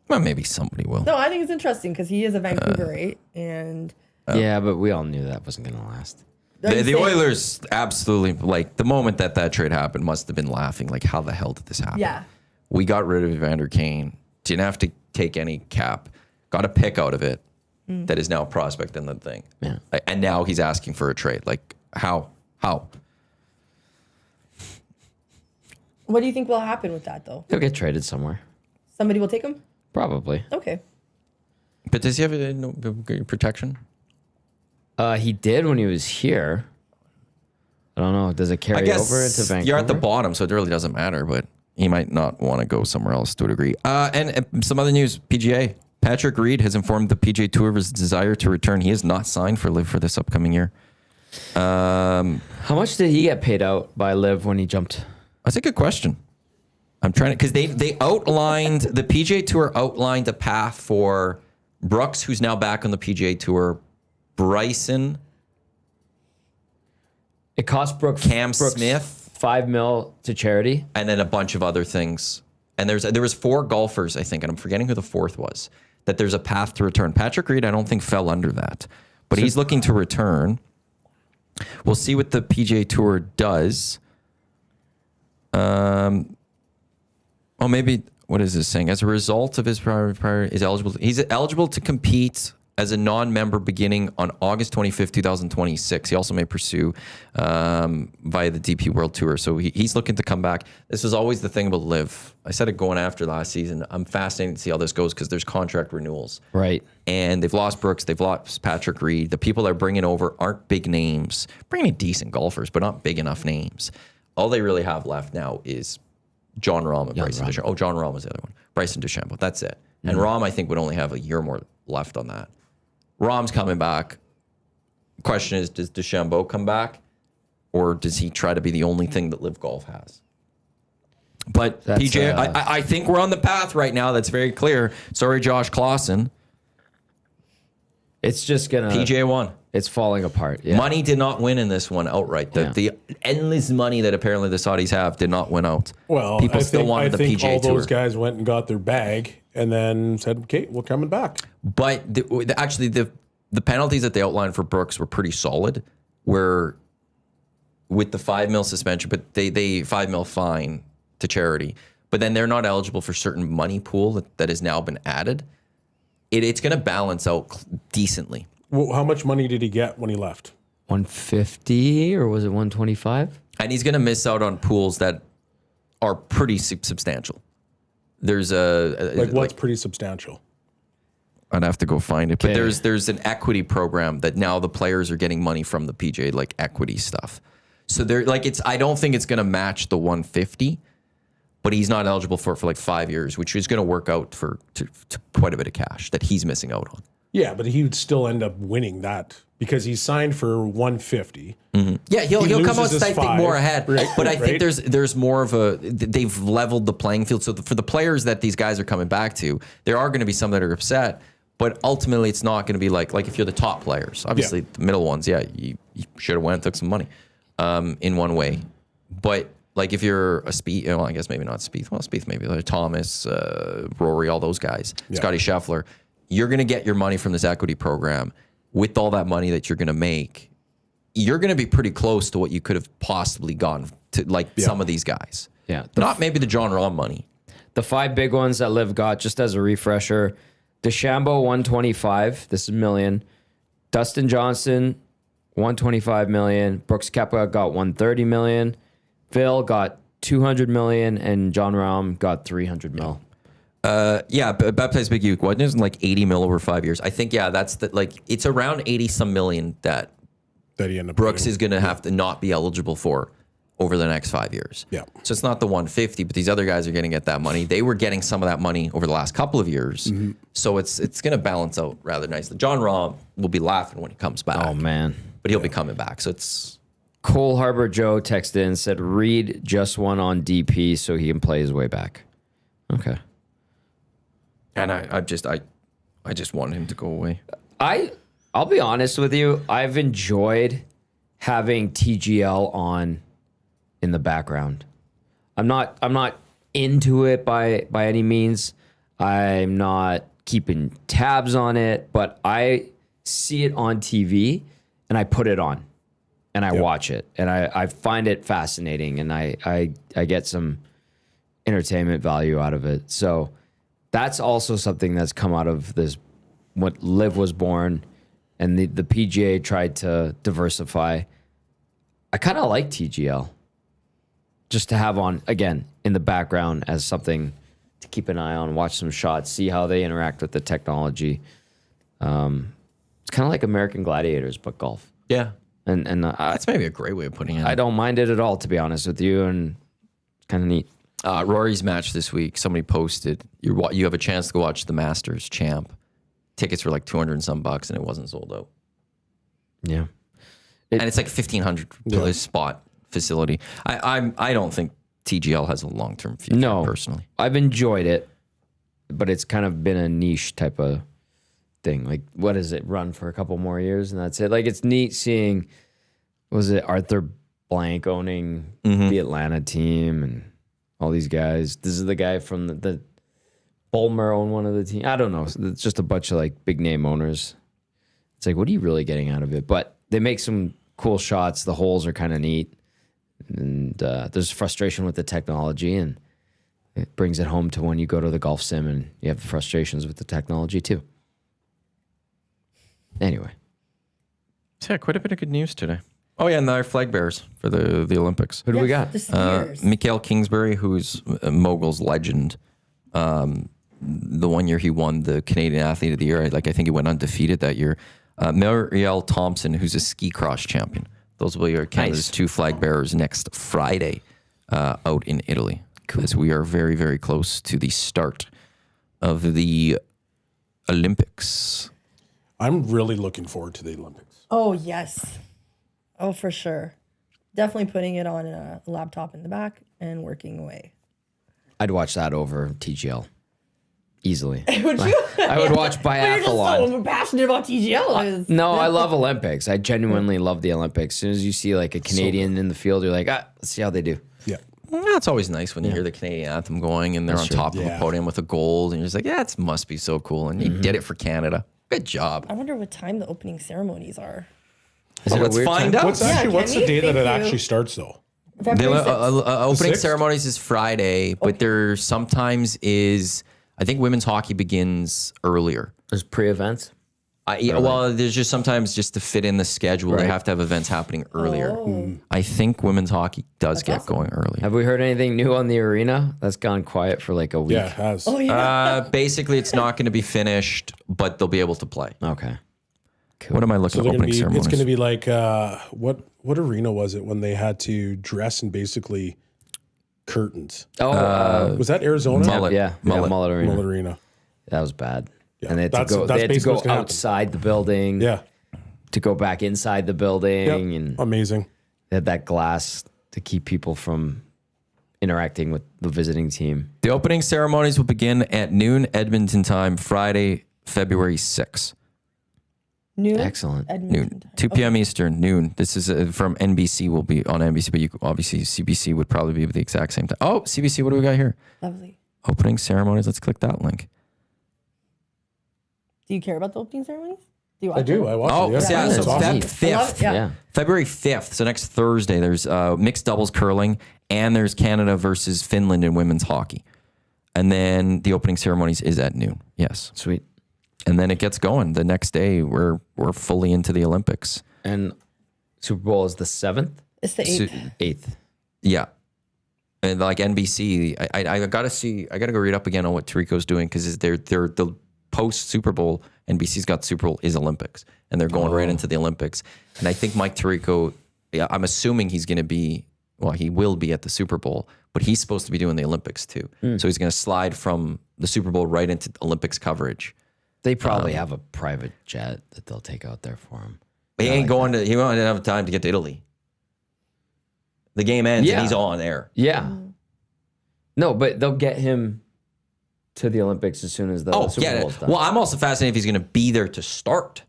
Well, maybe somebody will. No, I think it's interesting because he is a Vancouverite. And Yeah, but we all knew that wasn't going to last. The Oilers absolutely, the moment that trade happened, must have been laughing. Like, how the hell did this happen? Yeah. We got rid of Evander Kane. Didn't have to take any cap. Got a pick out of it. That is now a prospect in the thing. Yeah. And now he's asking for a trade. Like, how? What do you think will happen with that, though? He'll get traded somewhere. Somebody will take him? Probably. Okay. But does he have no protection? He did when he was here. I don't know. Does it carry over into Vancouver? You're at the bottom, so it really doesn't matter, but he might not want to go somewhere else to a degree. And some other news, PGA. Patrick Reed has informed the PGA Tour of his desire to return. He is not signed for LIV for this upcoming year. How much did he get paid out by LIV when he jumped? That's a good question. I'm trying to, because they outlined, the PGA Tour outlined a path for Brooks, who's now back on the PGA Tour, Bryson, It cost Brooks Smith, $5 million to charity. and then a bunch of other things. And there was 4 golfers, I think, and I'm forgetting who the 4th was, that there's a path to return. Patrick Reed, I don't think fell under that, but he's looking to return. We'll see what the PGA Tour does. Maybe, what is this saying? As a result of his prior he's eligible to compete as a non-member beginning on August 25th, 2026. He also may pursue via the DP World Tour. So he's looking to come back. This was always the thing about LIV. I said it going after last season. I'm fascinated to see how this goes because there's contract renewals. Right. And they've lost Brooks. They've lost Patrick Reed. The people they're bringing over aren't big names. Bringing in decent golfers, but not big enough names. All they really have left now is John Rahm and Bryson DeChambeau. Oh, John Rahm was the other one. Bryson DeChambeau. That's it. And Rahm, I think, would only have a year more left on that. Rahm's coming back. Question is, does DeChambeau come back, or does he try to be the only thing that Live Golf has? But That's, PJ, I think we're on the path right now. That's very clear. Sorry, Josh Clausen. It's just gonna. PJ won. It's falling apart. Yeah. Money did not win in this one outright. The endless money that apparently the Saudis have did not win out. Well, people I still think, wanted I the think PGA all Tour. those guys went and got their bag and then said, "Okay, we're coming back." But actually, the penalties that they outlined for Brooks were pretty solid. Where with the $5 million suspension, but they $5 million fine to charity, but then they're not eligible for certain money pool that has now been added. It's going to balance out decently. Well, how much money did he get when he left? 150 or was it 125? And he's going to miss out on pools that are pretty substantial. There's a What's pretty substantial? I'd have to go find it, but Okay. there's an equity program that now the players are getting money from the PGA, like equity stuff. So they're like, I don't think it's going to match the 150, but he's not eligible for it for like 5 years, which is going to work out to quite a bit of cash that he's missing out on. Yeah, but he would still end up winning that because he's signed for 150. Yeah, he'll come out, loses his I think, 5, more ahead. right, But I think right. there's more of they've leveled the playing field. So for the players that these guys are coming back to, there are going to be some that are upset. But ultimately, it's not going to be like if you're the top players. Obviously, the middle ones, you should have went and took some money in one way. But like if you're a Spieth, well, I guess maybe not Spieth. Well, Spieth maybe like Thomas, Rory, all those guys, Scotty Scheffler. You're going to get your money from this equity program. With all that money that you're going to make, you're going to be pretty close to what you could have possibly gone to, some of these guys. Yeah. Not maybe the John Rahm money. The 5 big ones that Liv got, just as a refresher: DeChambeau 125. This is million. Dustin Johnson 125 million. Brooks Koepka got 130 million. Phil got 200 million, and John Rahm got 300 mil. But Baptized Big U, wasn't it like 80 mil over 5 years? I think, that's it's around 80 some million that That he ended up Brooks getting. is going to have to not be eligible for over the next 5 years. Yeah. So it's not the 150, but these other guys are going to get that money. They were getting some of that money over the last couple of years. So it's going to balance out rather nicely. John Rahm will be laughing when he comes back. Oh man. But he'll be coming back. So it's Cole Harbor Joe texted in and said Reed just won on DP so he can play his way back. Okay. and I just want him to go away. I'll be honest with you. I've enjoyed having TGL on in the background. I'm not into it by any means. I'm not keeping tabs on it, but I see it on TV and I put it on and I watch it and I find it fascinating and I get some entertainment value out of it. So that's also something that's come out of this, what Liv was born, and the PGA tried to diversify. I kind of like TGL just to have on, again, in the background as something to keep an eye on, watch some shots, see how they interact with the technology. It's kind of like American Gladiators, but golf. Yeah. And That's maybe a great way of putting it. I don't mind it at all, to be honest with you, and it's kind of neat. Rory's match this week, somebody posted, you have a chance to go watch the Masters champ. Tickets were like 200 and some bucks and it wasn't sold out. Yeah. And it's like 1,500 place spot facility. I don't think TGL has a long-term future, No, personally. I've enjoyed it, but it's kind of been a niche type of thing. Like, what does it run for a couple more years and that's it? Like, it's neat seeing, was it Arthur Blank owning the Atlanta team and all these guys. This is the guy from the Bulmer owned one of the team. I don't know. It's just a bunch of like big name owners. It's like, what are you really getting out of it? But they make some cool shots. The holes are kind of neat. And there's frustration with the technology, and it brings it home to when you go to the golf sim and you have frustrations with the technology too. Anyway. So yeah, quite a bit of good news today. Oh yeah, and our flag bearers for the Olympics. Who do we got? The skiers. Mikhail Kingsbury, who's a Mogul's legend. The one year he won the Canadian Athlete of the Year, I think he went undefeated that year. Marielle Thompson, who's a ski cross champion. Those will be our Canada's two flag bearers next Friday out in Italy. As we are very, very close to the start of the Olympics. I'm really looking forward to the Olympics. Oh, yes. Oh, for sure. Definitely putting it on a laptop in the back and working away. I'd watch that over TGL easily. Would you? I would watch You're just biathlon. so passionate about TGL. No, I love Olympics. I genuinely love the Olympics. As soon as you see like a Canadian in the field, you're like, let's see how they do. Yeah. It's always nice when you hear the Canadian anthem going and they're on top of a podium with a gold, and you're just like, yeah, it must be so cool. And you did it for Canada. Good job. I wonder what time the opening ceremonies are. Let's find out. What's the day that it actually starts though? February 6th. Opening 6th? ceremonies is Friday, but there sometimes is. I think women's hockey begins earlier. There's pre-events. Well, there's just sometimes just to fit in the schedule, they have to have events happening earlier. I think women's hockey does get going early. Have we heard anything new on the arena? That's gone quiet for like a week. Yeah, it has. Oh, yeah. Basically, it's not going to be finished, but they'll be able to play. Okay. What am I looking at? Opening ceremonies. It's going to be like what arena was it when they had to dress in basically curtains? Oh, Was that Arizona? Mullet. Mullet Arena. Mullet Arena. That was bad. Yeah, And they had to that's go. They had to basically go what's gonna happen. outside the building. Yeah. To go back inside the building, and Amazing. they had that glass to keep people from interacting with the visiting team. The opening ceremonies will begin at noon Edmonton time, Friday, February 6th. Noon. Excellent. Edmonton Noon, time. 2 p.m. Eastern, noon. This is from NBC, will be on NBC, but you obviously CBC would probably be at the exact same time. Oh, CBC, what do we got here? Lovely. Opening ceremonies. Let's click that link. Do you care about the opening ceremonies? Do you watch I do. it? I watched Oh, it. yeah, It's so awesome. Feb I love 5th. it, yeah. Yeah. February 5th, so next Thursday, there's mixed doubles curling, and there's Canada versus Finland in women's hockey. And then the opening ceremonies is at noon. Yes. Sweet. And then it gets going. The next day, we're fully into the Olympics. And Super Bowl is the 7th, It's the 8th. 8th. Yeah. And like NBC, I gotta go read up again on what Tarico's doing, because they're the post Super Bowl, NBC's got Super Bowl is Olympics, and they're going right into the Olympics. And I think Mike Tirico, I'm assuming he's going to be, well, he will be at the Super Bowl, but he's supposed to be doing the Olympics too. So he's going to slide from the Super Bowl right into Olympics coverage. They probably have a private jet that they'll take out there for him. But he ain't going to, he won't have time to get to Italy. The game ends and he's on air. Yeah. No, but they'll get him to the Olympics as soon as the Super Bowl's done. Well, I'm also fascinated if he's going to be there to start.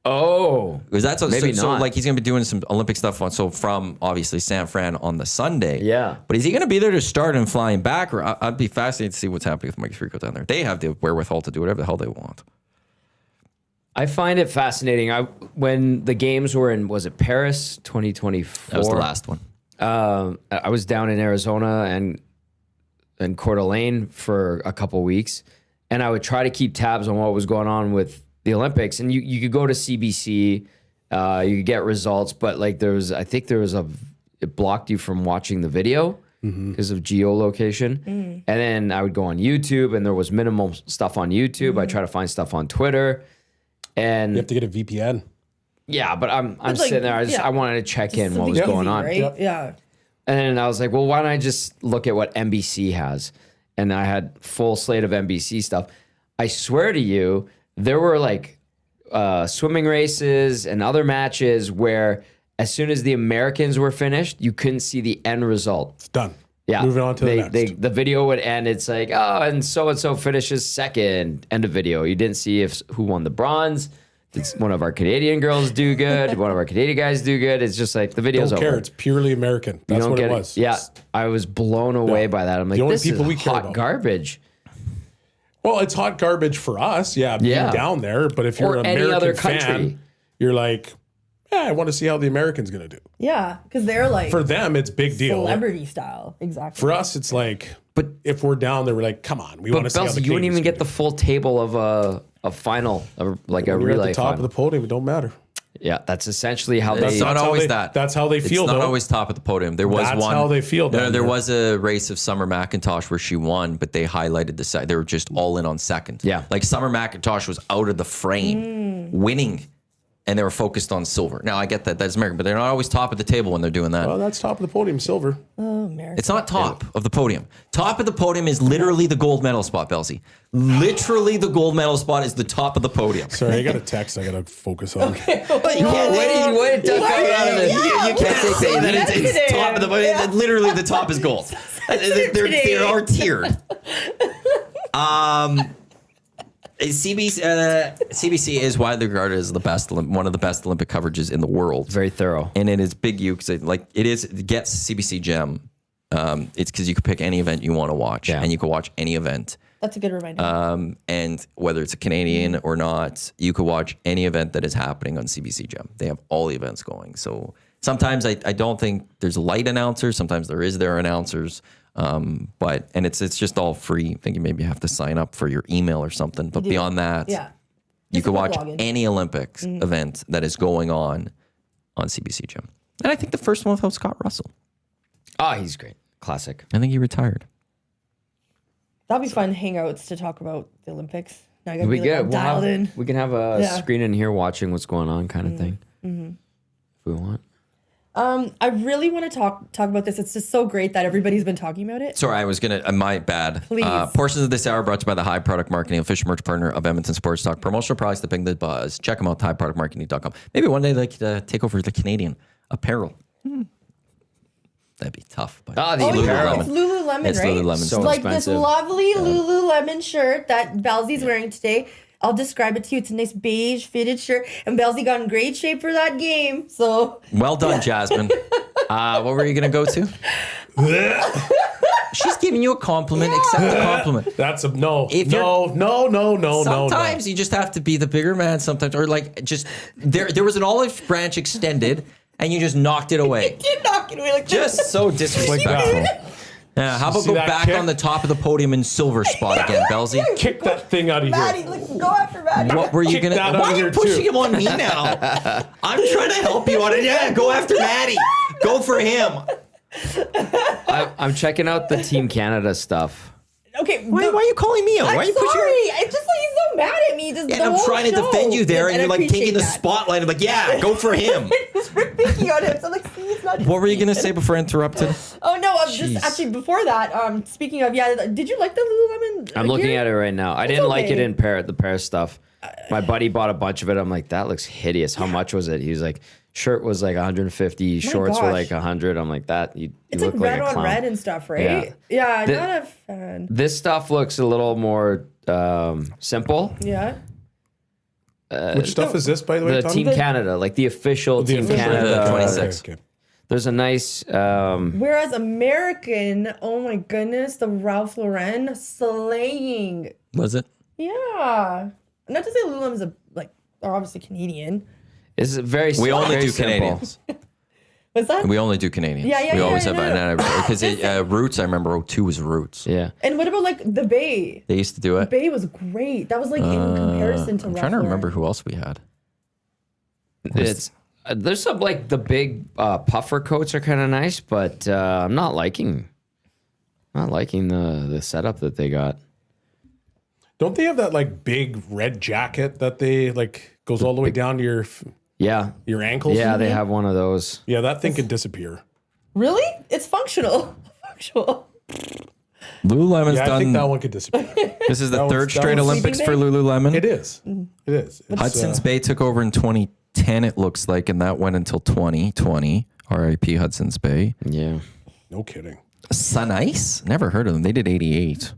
Oh. Because that's Maybe so not. like he's going to be doing some Olympic stuff from obviously San Fran on the Sunday. Yeah. But is he going to be there to start and flying back? Or I'd be fascinated to see what's happening with Mike Tirico down there. They have the wherewithal to do whatever the hell they want. I find it fascinating. When the games were in, was it Paris 2024? That was the last one. I was down in Arizona and Coeur d'Alene for a couple weeks, and I would try to keep tabs on what was going on with the Olympics. And you could go to CBC, you could get results, but like it blocked you from watching the video because of geolocation. And then I would go on YouTube, and there was minimal stuff on YouTube. I try to find stuff on Twitter, and You have to get a VPN. yeah, but I'm like, sitting there. I wanted to check in what was Something going easy, on. right? Yep. Yeah. And then I was like, well, why don't I just look at what NBC has? And I had full slate of NBC stuff. I swear to you, there were like swimming races and other matches where as soon as the Americans were finished, you couldn't see the end result. It's done. Yeah. Moving on to the next. The video would end. It's like, oh, and so finishes second. End of video. You didn't see who won the bronze. Did one of our Canadian girls do good? Did one of our Canadian guys do good? It's just like the video's Don't over. care. It's purely American. You That's don't what get it was. Yeah, I was blown away by that. I'm like, only this people is we care hot about. garbage. Well, it's hot garbage for us. Yeah, being Yeah. down there. But if you're Or an any American other fan, country. you're like, I want to see how the American's going to do. Yeah. Because they're like For them, it's big deal. celebrity style. Exactly. For us, it's like, But if we're down there, we're like, come on, we want but to see how Bells, the you wouldn't even Canadians get the full table of a final, like a When you're relay at the top final. of the podium. It don't matter. Yeah, that's essentially how It's they. not how always they- that. that's how they It's feel, not though. always top of the podium. There was That's one. how they feel No, down there there. was a race of Summer McIntosh where she won, but they highlighted the side. They were just all in on second. Yeah. Like Summer McIntosh was out of the frame, winning and they were focused on silver. Now I get that that's American, but they're not always top of the table when they're doing that. Well, that's top of the podium, silver. Oh, America. It's not top of the podium. Top of the podium is literally the gold medal spot, Belsey. Literally the gold medal spot is the top of the podium. Sorry, I got a text I got to focus on. But you can't Way to duck out of it. you can't say that it's top of the podium. Yeah. Literally the top is gold. They are tiered. CBC is widely regarded as the best, one of the best Olympic coverages in the world. Very thorough. And it is big U because it gets CBC Gem. It's because you can pick any event you want to watch, and you can watch any event. That's a good reminder. And whether it's a Canadian or not, you could watch any event that is happening on CBC Gem. They have all the events going. So sometimes I don't think there's light announcers. Sometimes there are announcers. But it's just all free. I think you maybe have to sign up for your email or something. But beyond that, you can watch any Olympics event that is going on CBC Gem. And I think the first one without Scott Russell. Oh, he's great. Classic. I think he retired. That'll be fun hangouts to talk about the Olympics. Now I gotta We be like, get all dialed in. we can have a screen in here watching what's going on, kind of thing. If we want. I really want to talk about this. It's just so great that everybody's been talking about it. Sorry, I was going to, my bad. Please. Portions of this hour brought to you by the High Product Marketing, official merch partner of Edmonton Sports Talk. Promotional products that bring the buzz. Check them out, highproductmarketing.com. Maybe one day they could take over the Canadian apparel. That'd be tough. But the Lululemon. It's Lululemon, It's right? Lululemon So stuff. Like expensive. this lovely Lululemon shirt that Belzy's wearing today. I'll describe it to you. It's a nice beige fitted shirt, and Belsey got in great shape for that game. So Well done, Jasmine. What were you going to go to? She's giving you a compliment. Accept the compliment. That's a no. If No. Sometimes you just have to be the bigger man sometimes. Or like just, there was an olive branch extended, and you just knocked it away. did knock it away like Just so disrespectful. Yeah, how about See go that back kick? on the top of the podium in silver spot again, Belsey? Kick that thing out of Maddie, here. like, go after Maddie. What were you Kick gonna? that out Why of are you here, pushing too. him on me now? I'm trying to help you on it. Yeah, go after Maddie. Go for him. I'm checking out the Team Canada stuff. Okay, Why are you calling me out? I'm Why are you sorry. pushing? It's just like he's so mad at me. Just And the I'm whole trying to show. defend you there, and I you're like appreciate taking the that. spotlight. I'm like, yeah, go for him. Just for picking on him. So I'm like, see, it's not. What were you gonna say before I interrupted? Oh no! I'm Jeez. just actually before that. Speaking of, did you like the Lululemon? I'm looking gear? at it right now. I didn't like it okay. in Paris, the Paris stuff. My buddy bought a bunch of it. I'm like, that looks hideous. How much was it? He was like, shirt was like 150, shorts were gosh. like 100. I'm like, that you It's look like like red a on clown. red and stuff, right? Yeah, I'm The- not a fan. This stuff looks a little more simple. Yeah. Which stuff is this, by the way, The Tommy? Team Canada, like the official Team official- Canada. The 26. Okay. There's a nice. Whereas American, oh my goodness, the Ralph Lauren slaying. Was it? Yeah. Not to say Lululemon's are obviously Canadian. It's very. We only very do simple. Canadians. What's that? We only do Canadians. Yeah, we always I have know. because Roots. I remember 02 was Roots. Yeah. And what about like the Bay? They used to do it. Bay was great. That was like in comparison to I'm Ralph trying to Lauren. remember who else we had. It's there's some like the big puffer coats are kind of nice, but I'm not liking the setup that they got. Don't they have that like big red jacket that they like goes all the way down to your ankles? Yeah, they have one of those. Yeah, that thing could disappear. Really? It's functional. Functional. Lululemon's Yeah, I done. think that one could disappear. This is the that third one's- that straight one's- Olympics for Sleeping Lululemon. It is. It is. It's, Hudson's Bay took over in 2010, it looks like, and that went until 2020. RIP Hudson's Bay. Yeah. No kidding. Sun Ice? Never heard of them. They did 88.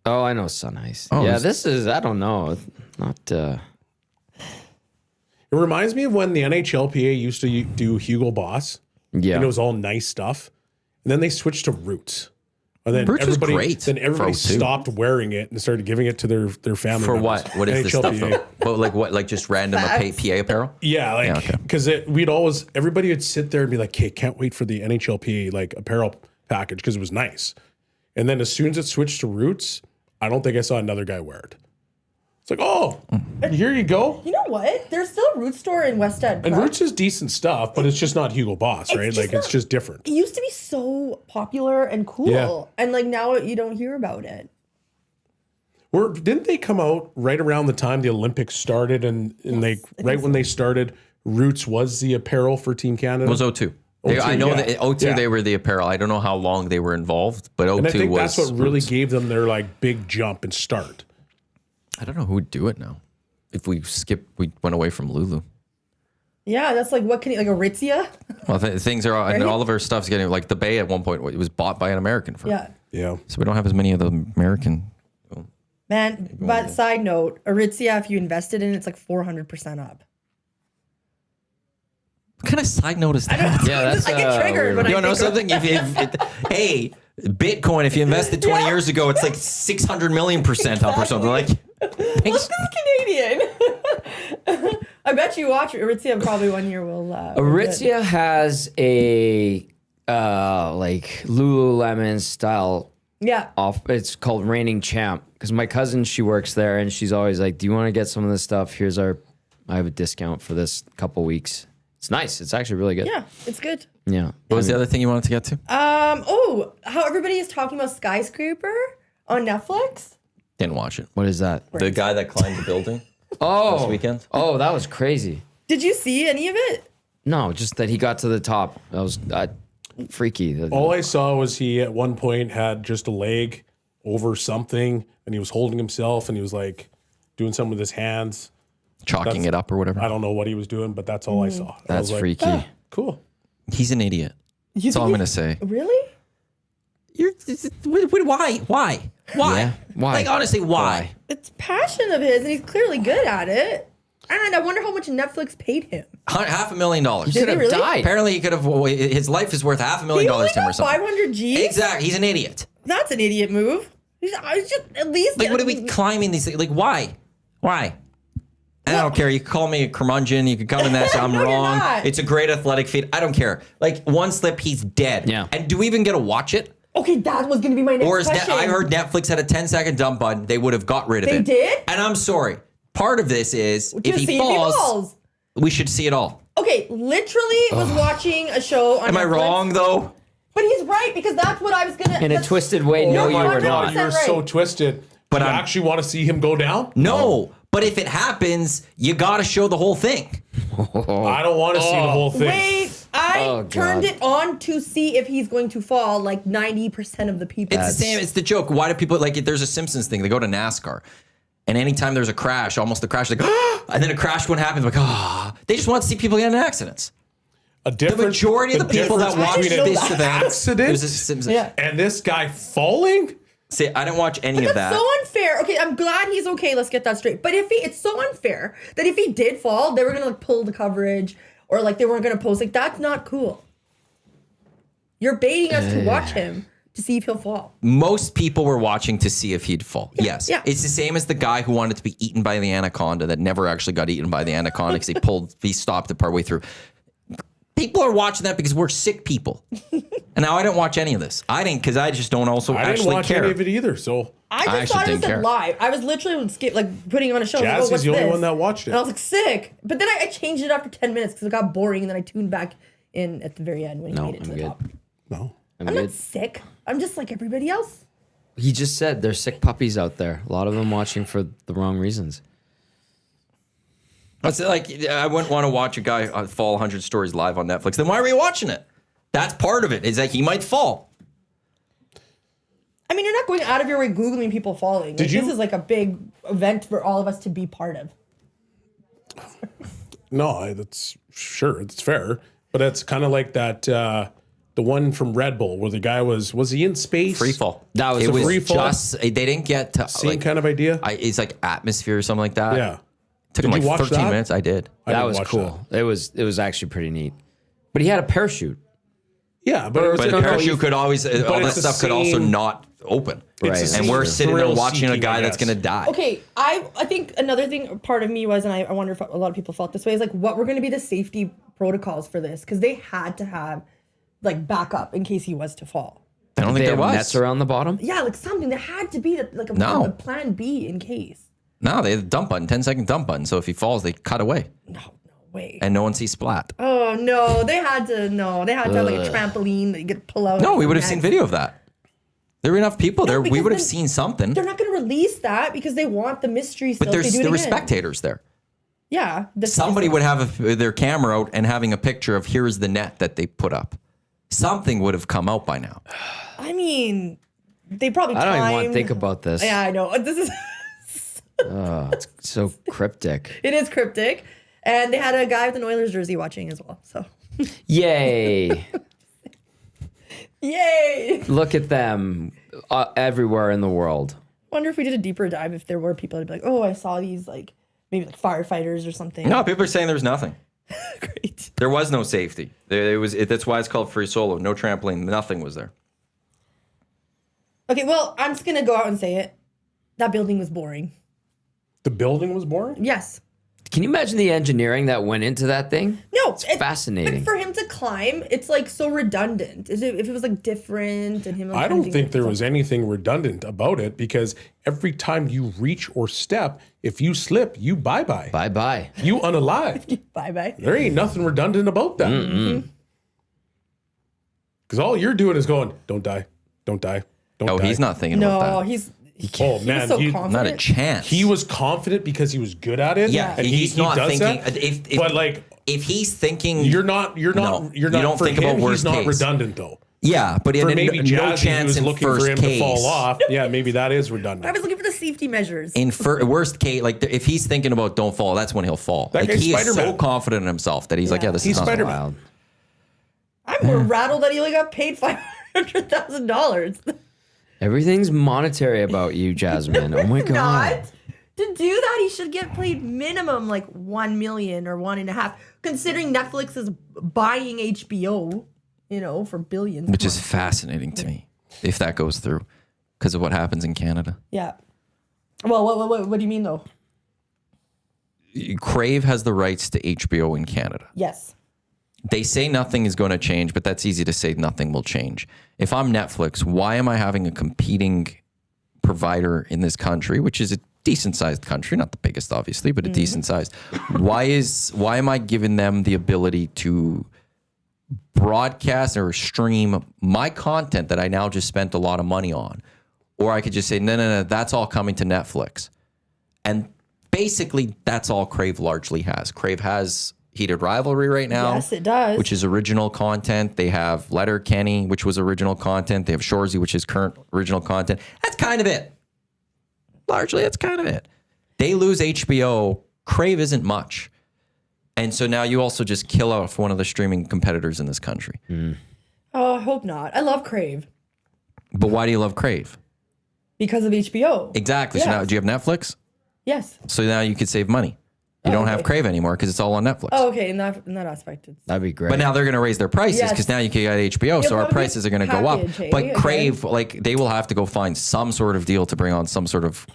Oh, I know Sun Ice. Oh, yeah, is- this is I don't know, not. It reminds me of when the NHLPA used to do Hugo Boss. Yeah. And it was all nice stuff. And then they switched to Roots. And then Roots was everybody, great then everybody for 02. stopped wearing it and started giving it to their family For members. what? What is this stuff NHLPA. though? But like what? Like just random Facts. PA apparel? Yeah, like okay. because everybody would sit there and be like, "Hey, can't wait for the NHLPA like apparel package because it was nice." And then as soon as it switched to Roots, I don't think I saw another guy wear it. It's like, oh, here you go. You know what? There's still a Root store in West End. And correct? Roots is decent stuff, but it's just not Hugo Boss, right? just Like it's not- just different. It used to be so popular and cool. Yeah. And like now you don't hear about it. Didn't they come out right around the time the Olympics started and they right when they started Roots was the apparel for Team Canada. It was 02. I know that 02 they were the apparel. I don't know how long they were involved, but 02 and I think was. that's what really Roots. gave them their like big jump and start. I don't know who would do it now. If we went away from Lulu. Yeah, that's like what can you like Aritzia? Well, things are, and all of our stuff's getting like the Bay at one point. It was bought by an American firm. Yeah. Yeah. So we don't have as many of the American. Man, but side note, Aritzia, if you invested in it, it's like 400% up. What kind of side note is that? Yeah, that's I get triggered when I You know think something? Hey, Bitcoin, if you invested 20 years ago, it's like 600 million % up or something. Like, Let's go Canadian. I bet you watch Aritzia probably one year will. Aritzia has a like Lululemon style Yeah. off. It's called Reigning Champ because my cousin, she works there and she's always like, "Do you want to get some of this stuff? I have a discount for this couple weeks." It's nice. It's actually really good. Yeah, it's good. Yeah. what was the other thing you wanted to get to? How everybody is talking about Skyscraper on Netflix. Didn't watch it. What is that? The guy that climbed the building Oh, this weekend. Oh, that was crazy. Did you see any of it? No, just that he got to the top. That was freaky. All I saw was he at one point had just a leg over something and he was holding himself and he was like doing something with his hands. Chalking it up or whatever. I don't know what he was doing, but that's all I saw. I That's was like, freaky. "Ah, cool. He's an idiot. That's all I'm going to say. Really? Why? Yeah, why? Like, honestly, why? It's passion of his, and he's clearly good at it. And I wonder how much Netflix paid him. $500,000. He could have really? died. Apparently, he could have. His life is worth $500,000 He to only him or got something. 500 G's. Exactly. He's an idiot. That's an idiot move. I just at least Like, what are we climbing these things? Like, why? And I don't care. You can call me a curmudgeon. You can come in that. Say I'm No, you're wrong. not. It's a great athletic feat. I don't care. Like, one slip, he's dead. Yeah. And do we even get to watch it? Okay, that was going to be my next Or is question. I heard Netflix had a 10-second dump button. They would have got rid of it. They did? And I'm sorry. Part of this is To if see he falls, we should see it all. Okay, literally was watching a show on Am I Netflix. wrong though? But he's right because that's what I was gonna. In a that's- twisted way, no, you You're were 100% not. You're so right. twisted. But But you I'm- actually want to see him go down? No. But if it happens, you got to show the whole thing. I don't want to see the whole thing. Wait, I Oh, turned God. it on to see if he's going to fall. Like 90% of the people. It's the same. It's the joke. Why do people like it? There's a Simpsons thing. They go to NASCAR. And anytime there's a crash, almost the crash, like, and then a crash wouldn't happen. Like, they just want to see people get in accidents. The majority of the people that difference watch between this an event, accident there's a Simpsons. Yeah. and this guy falling? See, I didn't watch any of That's that. so unfair. Okay, I'm glad he's okay. Let's get that straight. But it's so unfair that if he did fall, they were gonna like pull the coverage or like they weren't gonna post. Like that's not cool. You're baiting us to watch him to see if he'll fall. Most people were watching to see if he'd fall. Yes. yeah. It's the same as the guy who wanted to be eaten by the anaconda that never actually got eaten by the anaconda because he stopped it partway through. People are watching that because we're sick people. And now I didn't watch any of this. I didn't because I just don't also I didn't actually watch care. any of it either, so I just actually thought it was didn't care. live. I was literally putting on a show. I was like, Jazzy's what's the only this? one that watched it. And I was like, sick. But then I changed it after 10 minutes because it got boring, and then I tuned back in at the very end when he No, made it to I'm the good. top. no. I'm I'm good. not sick. I'm just like everybody else. He just said there's sick puppies out there. A lot of them watching for the wrong reasons. It's like I wouldn't want to watch a guy fall 100 stories live on Netflix. Then why are we watching it? That's part of it. Is that he might fall. I mean, you're not going out of your way Googling people falling. Like, you- This is like a big event for all of us to be part of. No, that's sure, it's fair. But it's kind of like that the one from Red Bull where the guy was he in space? Free fall. That was it a was free fall? just they didn't get to Same like kind of idea? it's like atmosphere or something like that. Yeah. Took Did him like you watch 13 that? minutes. I did. I That didn't was watch cool. It was actually pretty neat. But he had a parachute. Yeah, but it was But the parachute could always all that it's the stuff could also same- not open. Right. the And same we're sitting there thrill watching a seeking, guy I that's guess. gonna die. Okay, I think another thing, part of me was, and I wonder if a lot of people felt this way, is like what were going to be the safety protocols for this? Because they had to have like backup in case he was to fall. I don't think They there have was. nets around the bottom. Yeah, like something. There had to be like a, No. a plan B in case. No, they had a dump button, 10-second dump button. So if he falls, they cut away No way. and no one sees splat. Oh no, they had to have like a trampoline that you could pull out. No, we would have seen video of that. There were enough people there. We because would have then seen something. They're not going to release that because they want the mystery still. But if they do it there were again. spectators there. Yeah. Somebody would have their camera out and having a picture of here's the net that they put up. Something would have come out by now. I mean, they probably I don't even want to timed- think about this. Yeah, I know. This is It's so cryptic. it is cryptic. And they had a guy with an Oilers jersey watching as well. So Yay. yay. Look at them everywhere in the world. Wonder if we did a deeper dive if there were people that'd be like, oh, I saw these like maybe like firefighters or something. No, people are saying there's nothing. Great. There was no safety. That's why it's called free solo. No trampoline. Nothing was there. Okay, well, I'm just gonna go out and say it. That building was boring. The building was boring? Yes. Can you imagine the engineering that went into that thing? No, It's fascinating. But for him to climb, it's like so redundant. If it was like different and him, like, I kinda don't doing think it there himself. was anything redundant about it because every time you reach or step, if you slip, you bye-bye. Bye-bye. You unalived. Bye bye. There ain't nothing redundant about that. Because all you're doing is going, don't die, don't die, don't die. Oh, he's not thinking No, about that. Oh, he man. was so he- confident. Not a chance. He was confident because he was good at it. Yeah, and he's not does thinking. that. If, But like, if he's thinking, you're not. you don't for think him, about worst he's not case. redundant though. Yeah, but For in maybe no Jazzy, chance who's in looking first for him case. to fall off. Yeah, maybe that is redundant. I was looking for the safety measures. In worst case, like if he's thinking about don't fall, that's when he'll fall. That Like guy's he is so Spider-Man. confident in himself that he's like, yeah, this He's is not Spider-Man. Wild. I'm more rattled that he only got paid $500,000. Everything's monetary about you, Jasmine. Oh my God. Not to do that, he should get paid minimum like 1 million or 1.5. Considering Netflix is buying HBO, for billions. Which is fascinating to me if that goes through because of what happens in Canada. Yeah. Well, what do you mean though? Crave has the rights to HBO in Canada. Yes. They say nothing is going to change, but that's easy to say nothing will change. If I'm Netflix, why am I having a competing provider in this country, which is a decent sized country, not the biggest obviously, but a decent sized. Why am I giving them the ability to broadcast or stream my content that I now just spent a lot of money on? Or I could just say, no, that's all coming to Netflix. And basically that's all Crave largely has. Crave has Heated Rivalry right now. Yes, it does. Which is original content. They have Letter Kenny, which was original content. They have Shorzy, which is current original content. That's kind of it. Largely, that's kind of it. They lose HBO. Crave isn't much. And so now you also just kill off one of the streaming competitors in this country. Oh, I hope not. I love Crave But why do you love Crave? because of HBO. Exactly. So Yes. now, do you have Netflix? Yes. So now you could save money. You don't have okay. Crave anymore because it's all on Netflix. Oh, okay. In that aspect, it's That'd be great. But now they're going to raise their prices Yes. because now you can get HBO, so our probably prices are going to go up. package, hey? But Okay. Crave, like they will have to go find some sort of deal to bring on some sort of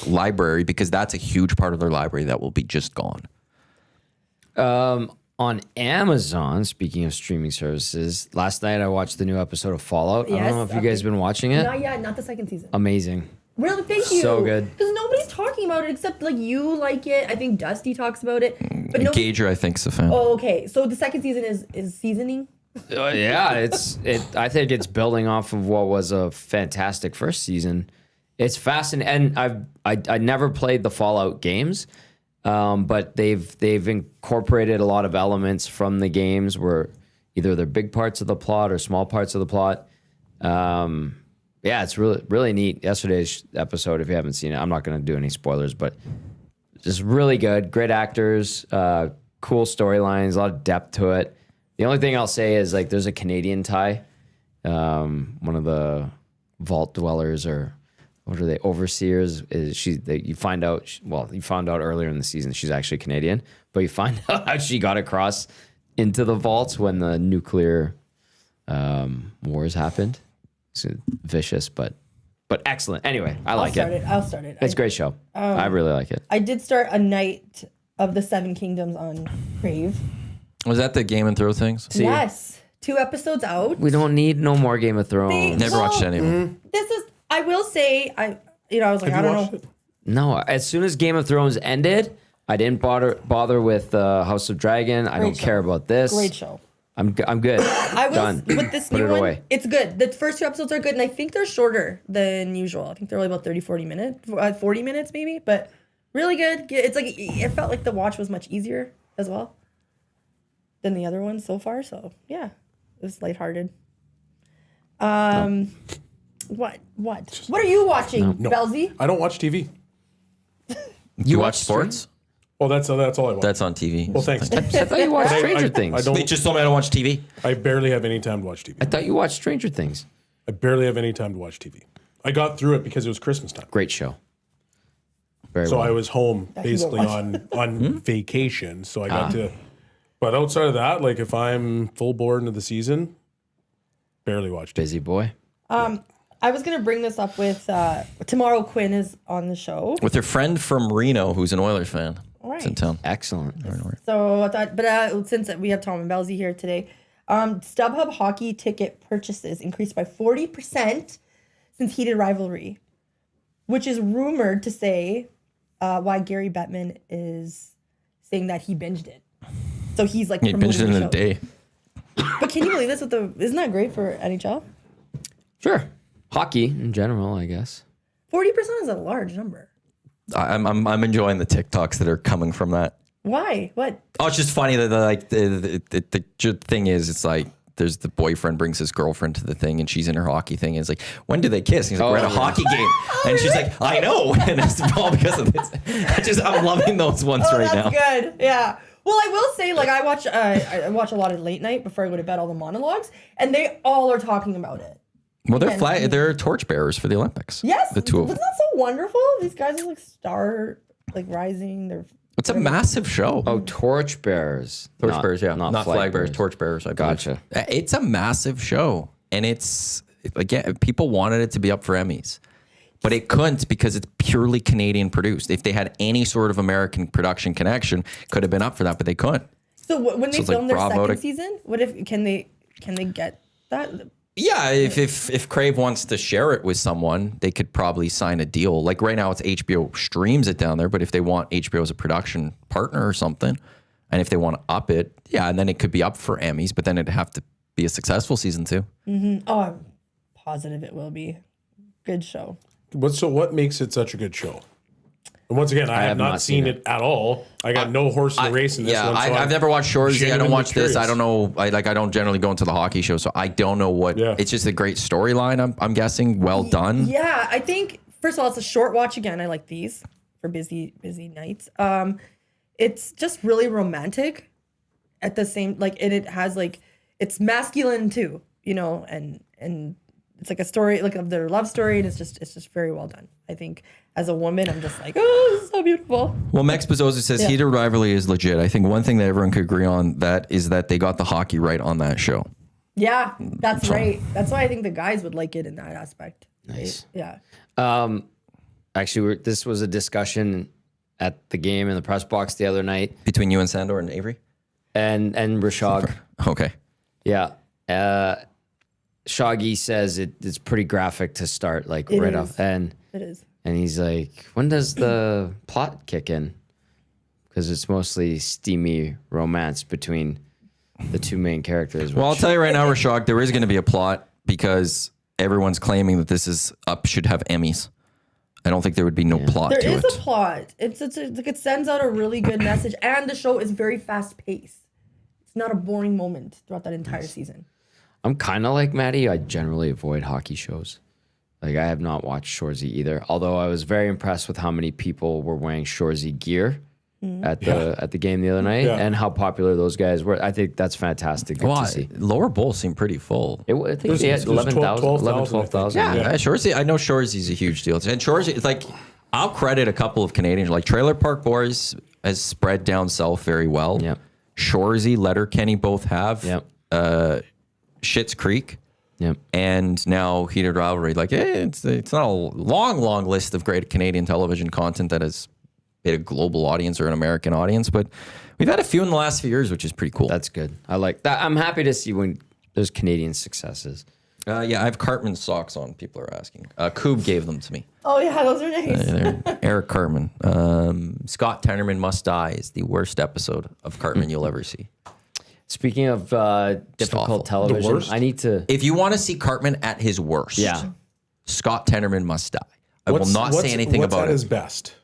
library because that's a huge part of their library that will be just gone. on Amazon, speaking of streaming services, last night I watched the new episode of Fallout. I Yes, don't know if you guys have been watching it. not yet. Not the second season. Amazing. Really, thank you. So good. Because nobody's talking about it except like you like it. I think Dusty talks about it. But no. Gager, I think, is a fan. Oh, okay. So the second season is seasoning. Yeah, I think it's building off of what was a fantastic first season. It's fascinating, and I never played the Fallout games, but they've incorporated a lot of elements from the games where either they're big parts of the plot or small parts of the plot. Yeah, it's really neat. Yesterday's episode, if you haven't seen it, I'm not going to do any spoilers, but just really good. Great actors, cool storylines, a lot of depth to it. The only thing I'll say is like there's a Canadian tie. One of the vault dwellers, or what are they, overseers? You find out earlier in the season she's actually Canadian, but you find out how she got across into the vaults when the nuclear wars happened. It's vicious, but excellent. Anyway, I like it. I'll start it. It's a great show. I really like it. I did start A Night of the Seven Kingdoms on Crave. Was that the Game and Throw things? Yes. 2 episodes out. We don't need no more Game of Thrones. Never watched any of them. This is, I will say, I was like, I don't know. No, as soon as Game of Thrones ended, I didn't bother with House of Dragon. I don't show. care about this. Great show. I'm good. I will, Done. with this Put new it one, away. it's good. The first 2 episodes are good, and I think they're shorter than usual. I think they're only about 40 minutes maybe, but Really good. It's like it felt like the watch was much easier as well than the other ones so far. So yeah, it was lighthearted. What are you watching, Belzy? I don't watch TV. You watch sports? Oh, that's all I watch. That's on TV. Well, thanks. I thought you watched I- Stranger I Things. don't- They just told me I don't watch TV. I barely have any time to watch TV. I thought you watched Stranger Things. I barely have any time to watch TV. I got through it because it was Christmas time. Great show. Very So well. I was home basically on vacation. So I got to, but outside of that, like if I'm full board into the season, barely watch TV. Busy boy. I was gonna bring this up with tomorrow. Quinn is on the show. With her friend from Reno, who's an Oilers fan. All right. It's in town. Excellent. So I thought, but since we have Tom and Belzy here today, StubHub hockey ticket purchases increased by 40% since heated rivalry, which is rumored to say why Gary Bettman is saying that he binged it. So he's like He binged it promoting in the a day. But can you believe this? Isn't that great for NHL? Sure. Hockey in general, I guess. 40% is a large number. I'm enjoying the TikToks that are coming from that. Why? What? Oh, it's just funny that the thing is, it's like there's the boyfriend brings his girlfriend to the thing and she's in her hockey thing. And it's like, when do they kiss? And he's like, we're at a hockey game. And she's like, I know. And it's all because of this. I'm loving those ones right now. That's good. Yeah. Well, I will say, like, I watch a lot of late night before I go to bed, all the monologues, and they all are talking about it. Well, they're torchbearers for the Olympics. Yes. The two of them. Wasn't that so wonderful? These guys are like rising. It's a massive show. Oh, torchbearers. Torchbearers, yeah. Not Not flag bearers, bearers. torchbearers, I believe. Gotcha. It's a massive show. And it's, again, people wanted it to be up for Emmys. But it couldn't because it's purely Canadian produced. If they had any sort of American production connection, could have been up for that, but they couldn't. So when they it's like film their bravo second to- season, what if can they get that? Yeah, if Crave wants to share it with someone, they could probably sign a deal. Like right now, it's HBO streams it down there, but if they want HBO as a production partner or something, and if they want to up it, yeah, and then it could be up for Emmys, but then it'd have to be a successful season too. Oh, I'm positive it will be. Good show. What makes it such a good show? And once again, I have not seen it at all. I got no horse in the race in this one. So I've never watched Shoresy. I don't genuinely watch this. I curious. don't know. I don't generally go into the hockey show, so I don't know what. Yeah. It's just a great storyline. I'm guessing. Well done. Yeah, I think first of all, it's a short watch again. I like these for busy nights. It's just really romantic at the same and it has it's masculine too, and it's like a story of their love story, and it's just very well done. I think as a woman, I'm just like, oh, this is so beautiful. Well, Max Bezzosa says heated rivalry is legit. I think one thing that everyone could agree on is that they got the hockey right on that show. Yeah, that's right. That's why I think the guys would like it in that aspect. Nice. Yeah. Actually, this was a discussion at the game in the press box the other night, Between you and Sandor and Avery? and Rashog. Okay. Yeah. Shoggy says it's pretty graphic to start, right is. off. And It is. he's like, when does the plot kick in? Because it's mostly steamy romance between the two main characters. Well, I'll which- tell you right now, Rashog, there is going to be a plot because everyone's claiming that this is should have Emmys. I don't think there would be no plot There to is it. a plot. It sends out a really good message, and the show is very fast paced. It's not a boring moment throughout that entire season. I'm kind of like Maddie. I generally avoid hockey shows. I have not watched Shoresy either. Although I was very impressed with how many people were wearing Shoresy gear at the game the other night, and how popular those guys were. I think that's fantastic. Good Well, to see. lower bowl seemed pretty full. I think they had there's 11,000, 12,000, 12,000. Yeah, Shoresy. I know Shoresy's a huge deal. And Shoresy, it's like, I'll credit a couple of Canadians, like Trailer Park Boys has spread down south very well. Yep. Shoresy, Letterkenny both have. Yep. Schitt's Creek. Yep. And now Heated Rivalry. It's not a long list of great Canadian television content that has hit a global audience or an American audience, but we've had a few in the last few years, which is pretty cool. That's good. I like that. I'm happy to see when there's Canadian successes. I have Cartman's socks on. People are asking. Coob gave them to me. Oh yeah, those are nice. They're Eric Cartman. Scott Tenorman Must Die is the worst episode of Cartman you'll ever see. Speaking of awful. difficult The television, worst? I need to. If you want to see Cartman at his worst, Yeah. Scott Tenorman Must Die. I will not say anything what's about at it. his best.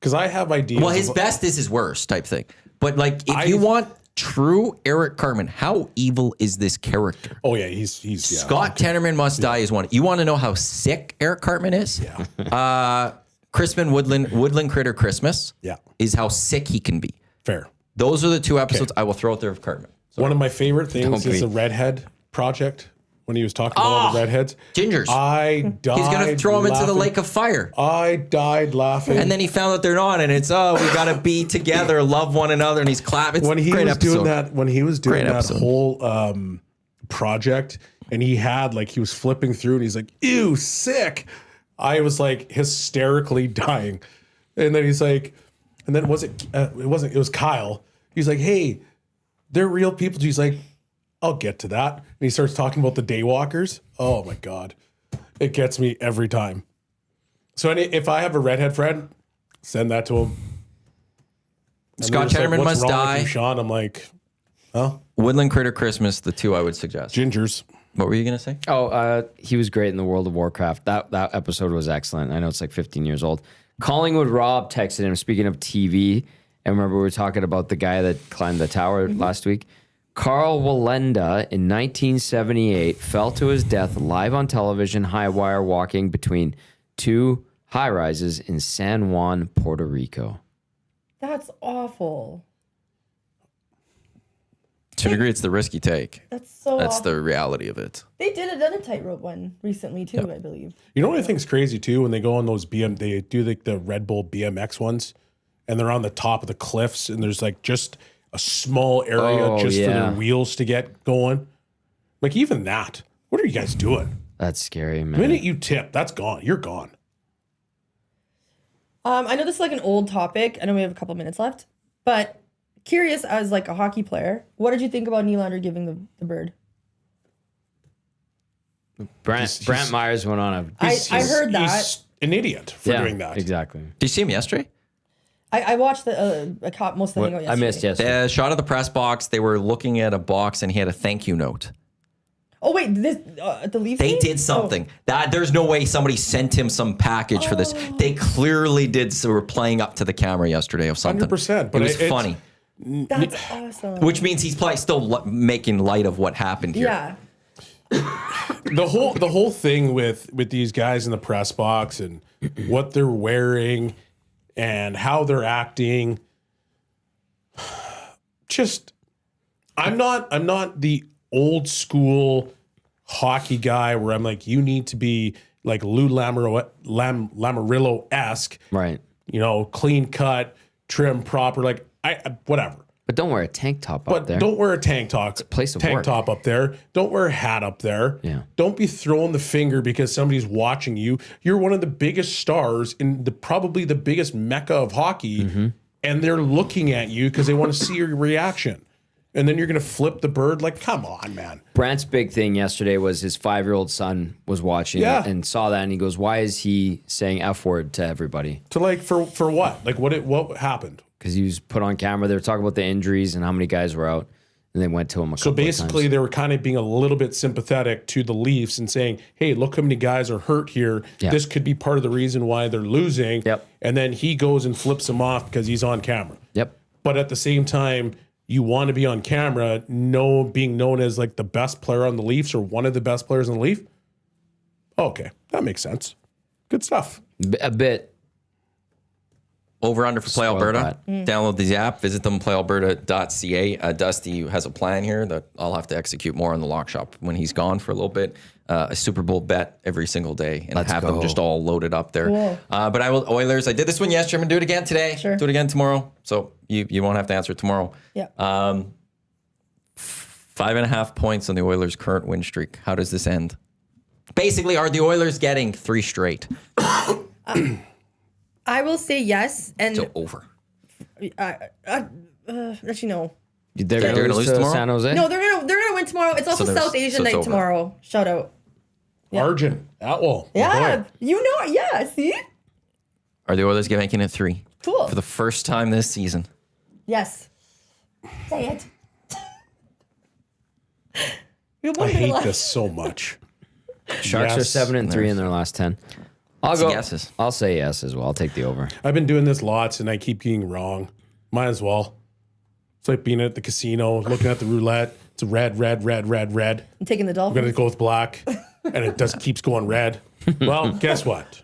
Because I have ideas. Well, his best is his worst type thing. But like, if you want true Eric Cartman, how evil is this character? Oh yeah, he's Scott Tenorman Must Die is one. You want to know how sick Eric Cartman is? Yeah. Crispin Woodland Critter Christmas. Yeah. Is how sick he can be. Fair. Those are the two episodes I will throw out there of Cartman. One of my favorite things is the redhead project. When he was talking about all the redheads. Gingers. I died. He's going to throw him into the laughing. lake of fire. I died laughing. And then he found out they're not, and it's, we got to be together, love one another, and he's clapping. It's when he great was episode. doing that, when he was doing Great that episode. whole project, and he had like he was flipping through, and he's like, "Ew, sick." I was like hysterically dying, and then he's like, and then it was Kyle. He's like, "Hey, they're real people." He's like, "I'll get to that." And he starts talking about the daywalkers. Oh my God. It gets me every time. So if I have a redhead friend, send that to him. And Scott they're just Tenorman "What's Must wrong with Die. you, Sean?" I'm like, "Huh? Woodland Critter Christmas, the two I would suggest. Gingers." What were you going to say? Oh, he was great in the World of Warcraft. That episode was excellent. I know it's like 15 years old. Collingwood Rob texted him, speaking of TV, and remember we were talking about the guy that climbed the tower last week? Carl Wallenda in 1978 fell to his death live on television, high wire walking between two high rises in San Juan, Puerto Rico. That's awful. To a degree, it's the risk you take. That's so That's awful. the reality of it. They did another tightrope one recently too, I believe. You know what I think's crazy too? When they go on those they do like the Red Bull BMX ones, and they're on the top of the cliffs, and there's like just a small area Oh, for yeah. their wheels to get going. Like even that. What are you guys doing? That's scary, The man. minute you tip, that's gone. You're gone. I know this is like an old topic. I know we have a couple minutes left, but curious as like a hockey player, what did you think about Nylander giving the bird? Brant Myers went on a... I heard that. He's an idiot for doing that. Exactly. Did you see him yesterday? I watched the most of the hangout yesterday. I missed yesterday. The shot of the press box, they were looking at a box and he had a thank you note. Oh wait, this the Leafs. They game? did something. That there's no way somebody sent him some package for this. They clearly did. So we're playing up to the camera yesterday of something. 100%, but it was it's- funny. That's awesome. Which means he's probably still making light of what happened here. Yeah. The whole thing with these guys in the press box and what they're wearing and how they're acting. Just I'm not the old school hockey guy where I'm like, you need to be like Lou Lamoriello-esque, Right. you know, clean cut, trim proper, like whatever. But don't wear a tank top But up there. don't wear a tank top. place of tank work. top up there. Don't wear a hat up there. Yeah. Don't be throwing the finger because somebody's watching you. You're one of the biggest stars in probably the biggest mecca of hockey, and they're looking at you because they want to see your reaction. And then you're gonna flip the bird. Like, come on, man. Brant's big thing yesterday was his 5-year-old son was watching Yeah. and saw that, and he goes, "Why is he saying F word to everybody?" To like for what? Like what happened? Because he was put on camera. They were talking about the injuries and how many guys were out, and they went to him a So couple of basically, times. they were kind of being a little bit sympathetic to the Leafs and saying, "Hey, look how many guys are hurt here. Yeah. This could be part of the reason why they're losing." Yep. And then he goes and flips him off because he's on camera. Yep. But at the same time, you want to be on camera, being known as like the best player on the Leafs or one of the best players on the Leaf. Okay, that makes sense. Good stuff. A bit. Over under for Play Spoiled Alberta. brat. Download the app. Visit them, playalberta.ca. Dusty has a plan here that I'll have to execute more on the lock shop when he's gone for a little bit. A Super Bowl bet every single day and Let's have them go. just all loaded up there. Cool. But I will Oilers. I did this one yesterday. I'm gonna do it again today. Sure. Do it again tomorrow. So you won't have to answer it tomorrow. Yeah. 5.5 points on the Oilers' current win streak. How does this end? Basically, are the Oilers getting 3 straight? I will say yes, and So over. actually no. They're gonna going to lose lose to tomorrow? San Jose? No, they're gonna win tomorrow. It's also there's- South Asian so it's night over. tomorrow. Shout out. Arjun Atwell. my Yeah, boy. you know it. Yeah, see? Are the Oilers making it 3 Cool. for the first time this season? Yes. Say it. We I won hate last. this so much. Sharks are Yes. 7-3 in their last 10. I'll go. Guesses. I'll say yes as well. I'll take the over. I've been doing this lots and I keep getting wrong. Might as well. It's like being at the casino, looking at the roulette. It's red, red, red, red, red. I'm taking the I'm Dolphins. going to go with black. And it just keeps going red. Well, guess what?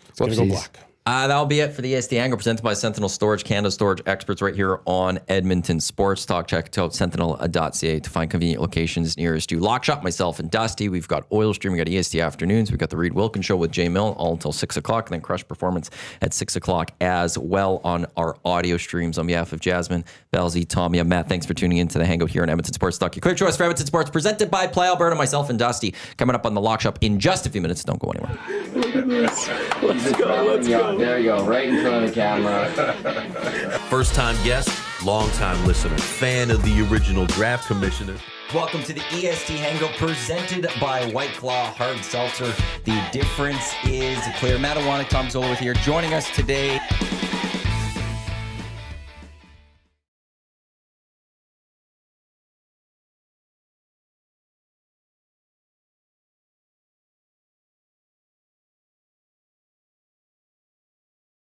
It's going to go Whoopsies. black. That'll be it for the EST Hangout presented by Sentinel Storage, Canada Storage experts right here on Edmonton Sports Talk. Check out sentinel.ca to find convenient locations nearest you. Lock Shop, myself and Dusty. We've got Oil Stream. We got EST Afternoons. We've got the Reed Wilkins Show with Jay Mill all until 6 o'clock. And then Crush Performance at 6 o'clock as well on our audio streams. On behalf of Jasmine, Belzy, Tommy, and Matt, thanks for tuning in to the Hangout here on Edmonton Sports Talk. Your clear choice for Edmonton Sports presented by Play Alberta, myself and Dusty. Coming up on the Lock Shop in just a few minutes. Don't go anywhere. Let's go. There you go, right in front of the camera. First-time guest, long-time listener, fan of the original draft commissioner. Welcome to the EST Hangout presented by White Claw Hard Seltzer. The difference is clear. Matt Iwanyk, Tom Gazzola with here. Joining us today